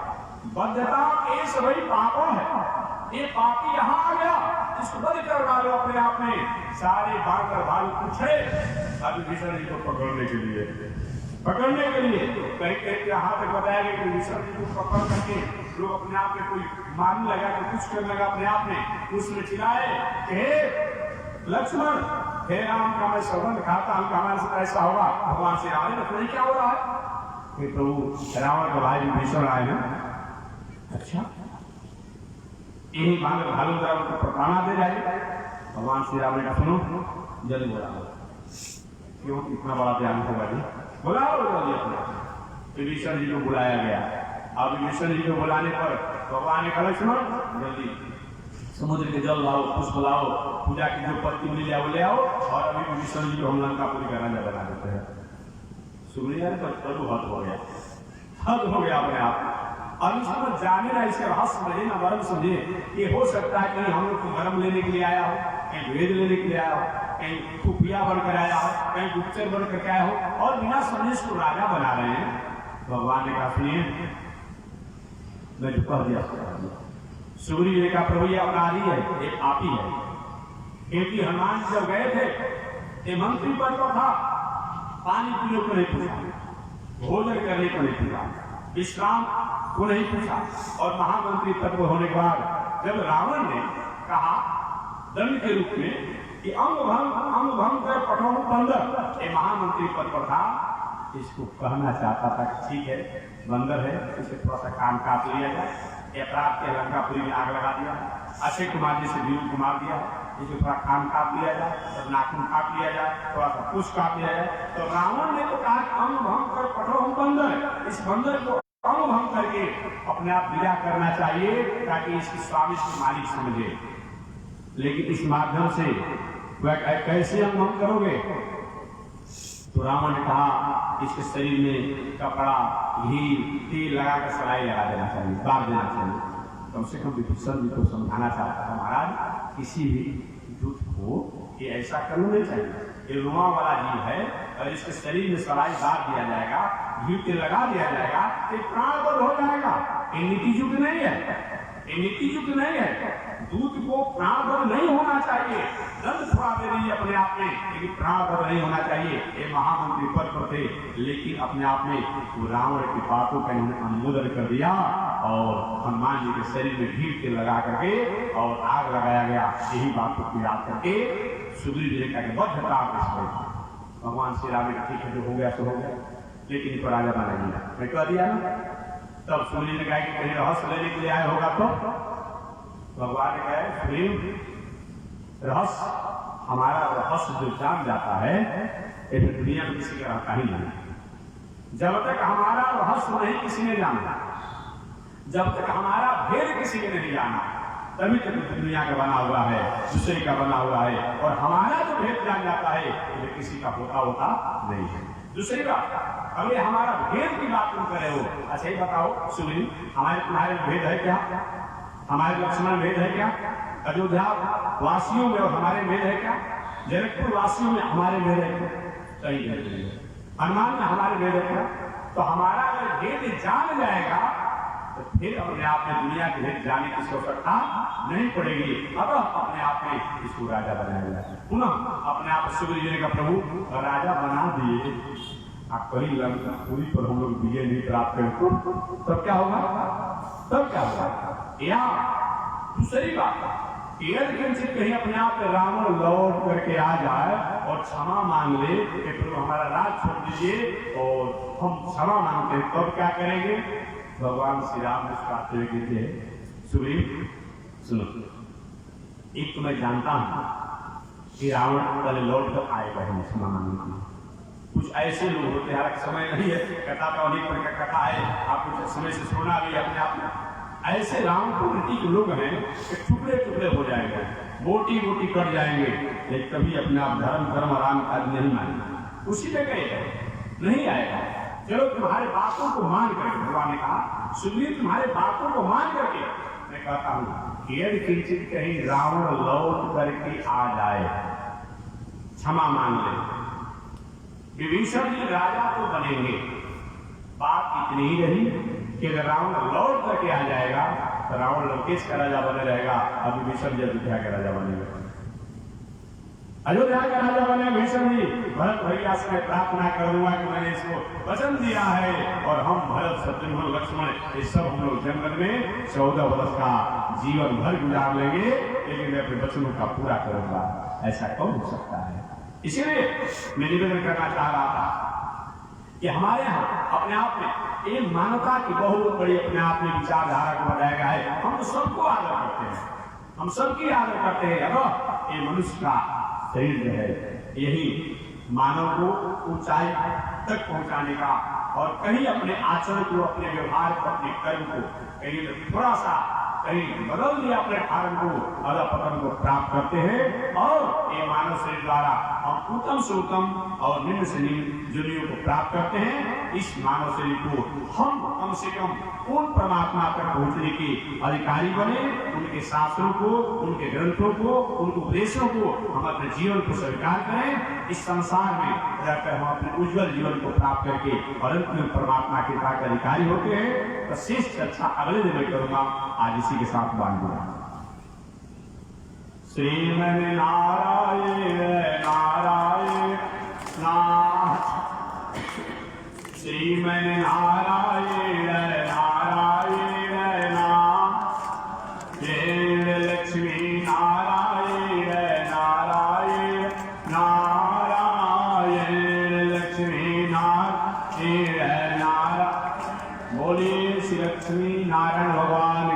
बद्धता एस वही पापो है, ये पापी यहाँ आ गया, इसको बंद कर डालो अपने आप में। सारे बांकर भालू पूछे विभीषण जी को पकड़ने के लिए कहीं कहीं यहाँ तक बताया गया कि विभीषण जी को पकड़ करके लोग अपने आप में कोई मारने लगा, तो कुछ करने लगा अपने आप में, उसने चिल्लाए कि लक्ष्मण हे राम का मैं सौगंध खाता हूं, हमारे साथ ऐसा होगा। भगवान श्री राम ने क्या हो रहा है, प्रभु रावण का भाई विभीषण आए हैं। अच्छा, यही बांगर भालू द्वारा उनको प्रताड़ना दे जाए। भगवान श्री राम ने सुनो जल्दी बोला, क्यों इतना बड़ा ध्यान होगा जी, बुलाओ जल्दी अपने। विभीषण जी को बुलाया गया। अब विभीषण जी को बुलाने पर भगवान ने कहा लक्ष्मण जल्दी समुद्र के जल लाओ, पुष्प लाओ, पूजा की जो पत्ती मिल जाए वो ले आओ, और अभी विभीषण जी को हम लंकापुरी का राजा बना देते हैं। सुनिए तो प्रभु हद हो गया अपने आप। अब इसको जाने ना, इसका रहस्य समझे ना, मर्म समझे। ये हो सकता है कहीं हम लोग को मर्म लेने के लिए आया हो, कहीं वेद लेने के लिए आया हो, कहीं खुफिया बनकर आया हो, कहीं गुप्तचर बनकर आया हो, और बिना समझे इसको राजा बना रहे हैं। भगवान ने कहा सुनिए, मैं जो कह दिया सूर्य ने कहा प्रभु ये अपराधी है, ये पापी है, क्योंकि हनुमान जब गए थे ये मंत्री पद पर था, पानी पीने को नहीं पूछा, भोजन करने को नहीं पूछा, विश्राम को नहीं पूछा, और महामंत्री पद पर होने के बाद जब रावण ने कहा दंड के रूप में कि अंग भंग कर पठों बंदर, ये महामंत्री पद पर था, इसको कहना चाहता था कि ठीक है बंदर है, इसे थोड़ा सा कान काट लिया जाए। अपराध के लंकापुरी में आग लगा दिया, अक्षय कुमार जी से वीरू को मार दिया, इसे थोड़ा कान काट लिया जाए, तो नाखून काट लिया जाए, थोड़ा सा पुष्प काट लिया जाए। तो रावण ने तो कहा अंग भंग कर पठों बंदर, इस बंदर को करके अपने आप विदा करना चाहिए ताकि इसकी स्वामित्व मालिक समझे। लेकिन इस माध्यम से वह कैसे हम करोगे? तो रावण ने कहा इसके शरीर में कपड़ा, घी, तेल लगाकर सलाई लगा देना चाहिए, बांध देना चाहिए। कम से कम विभीषण जी को समझाना चाहता था, महाराज किसी भी दूत को ये ऐसा करना नहीं चाहिए। ये रुआ वाला जीव है और इसके शरीर में सलाई बांध दिया जाएगा, घी तेल लगा दिया जाएगा, ये प्राण बंद हो जाएगा। ये नीति युक्त नहीं है, ये नीति युक्त नहीं है। दूत को प्राण बंद नहीं होना चाहिए। दंड थोड़ा दे दीजिए अपने आप में, लेकिन प्राण बंद नहीं होना चाहिए। ये महामंत्री पद पर थे, लेकिन अपने आप में वो रावण की बातों का इन्होंने अनुमोदन कर दिया और हनुमान जी के शरीर में घी तेल लगा करके और आग लगाया गया। यही बात को याद करके सुग्रीव जी ने कहा कि बहुत भगवान श्री राम ने ठीक है, जो हो गया सो हो गया, लेकिन इनको राजा बना दिया। मैं कह दिया ना। तब सुग्रीव ने कहा कि कहीं रहस्य लेने के लिए आया होगा तो भगवान ने कहा सुग्रीव, रहस्य हमारा रहस्य जो जान जाता है ये दुनिया में किसी का रहता ही नहीं। जब तक हमारा रहस्य नहीं किसी ने जाना, जब तक हमारा भेद किसी ने नहीं जाना, तभी तक दुनिया का बना हुआ है, दूसरे का बना हुआ है। और हमारा जो भेद जान जाता है ये किसी का होता नहीं है। दूसरी बात, अगर हमारा भेद की बात तुम करे हो, अच्छा ही बताओ सुग्रीव, हमारे तुम्हारे भेद है क्या? हमारे लक्ष्मण भेद है क्या? अयोध्या वासियों में और हमारे भेद है क्या? जनकपुर वासियों में हमारे भेद है क्या? सही है। हनुमान में हमारे भेद है क्या? तो हमारा अगर भेद जान जाएगा तो फिर अपने आप में दुनिया के भेद जाने की आवश्यकता नहीं पड़ेगी। अब अपने आप में इसको राजा बनाया जाए। पुनः अपने आप सुग्रीव जी का प्रभु राजा बना दिए, आप कहीं लंका पूरी पर हम लोग विजय नहीं प्राप्त करें तब क्या होगा? तब क्या होगा? या दूसरी बात, कहीं अपने आप रावण लौट करके आ जाए और क्षमा मांग ले कि प्रभु हमारा राज छोड़ दीजिए और हम क्षमा मांगते हैं, तब क्या करेंगे? भगवान श्री राम मुस्कुराते हुए कहते सुग्रीव सुनो, एक तो मैं जानता हूं कि रावण पहले लौट कर आएगा ही क्षमा मांगने के लिए। कुछ ऐसे लोग होते हैं, समय नहीं है, कथा तो अनेक प्रकार का कथा है, आप कुछ समय से सुना भी अपने आप में। ऐसे राम प्रवृत्ति के लोग हैं कि टुकड़े टुकड़े हो जाएंगे, बोटी बोटी कट जाएंगे, लेकिन कभी अपने आप धर्म आराम आदि नहीं मानेंगे, उसी पे कहेगा नहीं आएगा। चलो तुम्हारे बातों को मान करके, भगवान ने कहा सुग्रीव तुम्हारे बातों को मान करके मैं कहता हूं यदि किंचित कहीं रावण लौट करके आ जाए, क्षमा मांग ले, विभीषण जी राजा तो बनेंगे। बात इतनी ही रही कि अगर रावण लौट करके आ जाएगा तो रावण लंकेश का राजा बने रहेगा और विभीषण जी अयोध्या का राजा बनेगा। अयोध्या का राजा बने भीषण जी, भरत भैया से मैं प्रार्थना करूंगा कि मैंने इसको वचन दिया है और हम भरत शत्रुघ्न लक्ष्मण ये सब हम लोग जंगल में 14 वर्ष का जीवन भर गुजार लेंगे, लेकिन मैं अपने वचनों का पूरा करूंगा। ऐसा कौन हो सकता है? इसीलिए मैं निवेदन करना चाह रहा था कि हमारे यहाँ अपने आप में एक मानवता की बहुत बड़ी अपने आप में विचारधारा को बनाया गया है। हम तो सबको आदर करते हैं, हम सबकी आदर करते हैं। अब ये मनुष्य का शरीर जो है यही मानव को ऊंचाई तक पहुंचाने का, और कहीं अपने आचरण को, अपने व्यवहार को, अपने कर्म को कहीं थोड़ा सा कहीं बदल दिया अपने कारण को, अधपतन को प्राप्त करते हैं। और ये मानव शरीर द्वारा हम उत्तम से उत्तम और निम्न से निम्न योनियों को प्राप्त करते हैं। इस मानव शरीर को हम कम से कम उन परमात्मा तक पहुंचने के अधिकारी बने, उनके शास्त्रों को, उनके ग्रंथों को, उनके उपदेशों को हम अपने जीवन को स्वीकार करें। इस संसार में रहकर हम अपने उज्जवल जीवन को प्राप्त करके और अंत में परमात्मा के कृपा के अधिकारी होते हैं। तो शेष चर्चा अगले दिन में करूंगा, आज इसी के साथ बांध दूंगा। श्रीमन नारायण नारायण श्रीमन नारायण नारायण जय लक्ष्मी नारायण नारायण नारायण लक्ष्मी नारायण नारायण। बोलिए श्री लक्ष्मी नारायण भगवान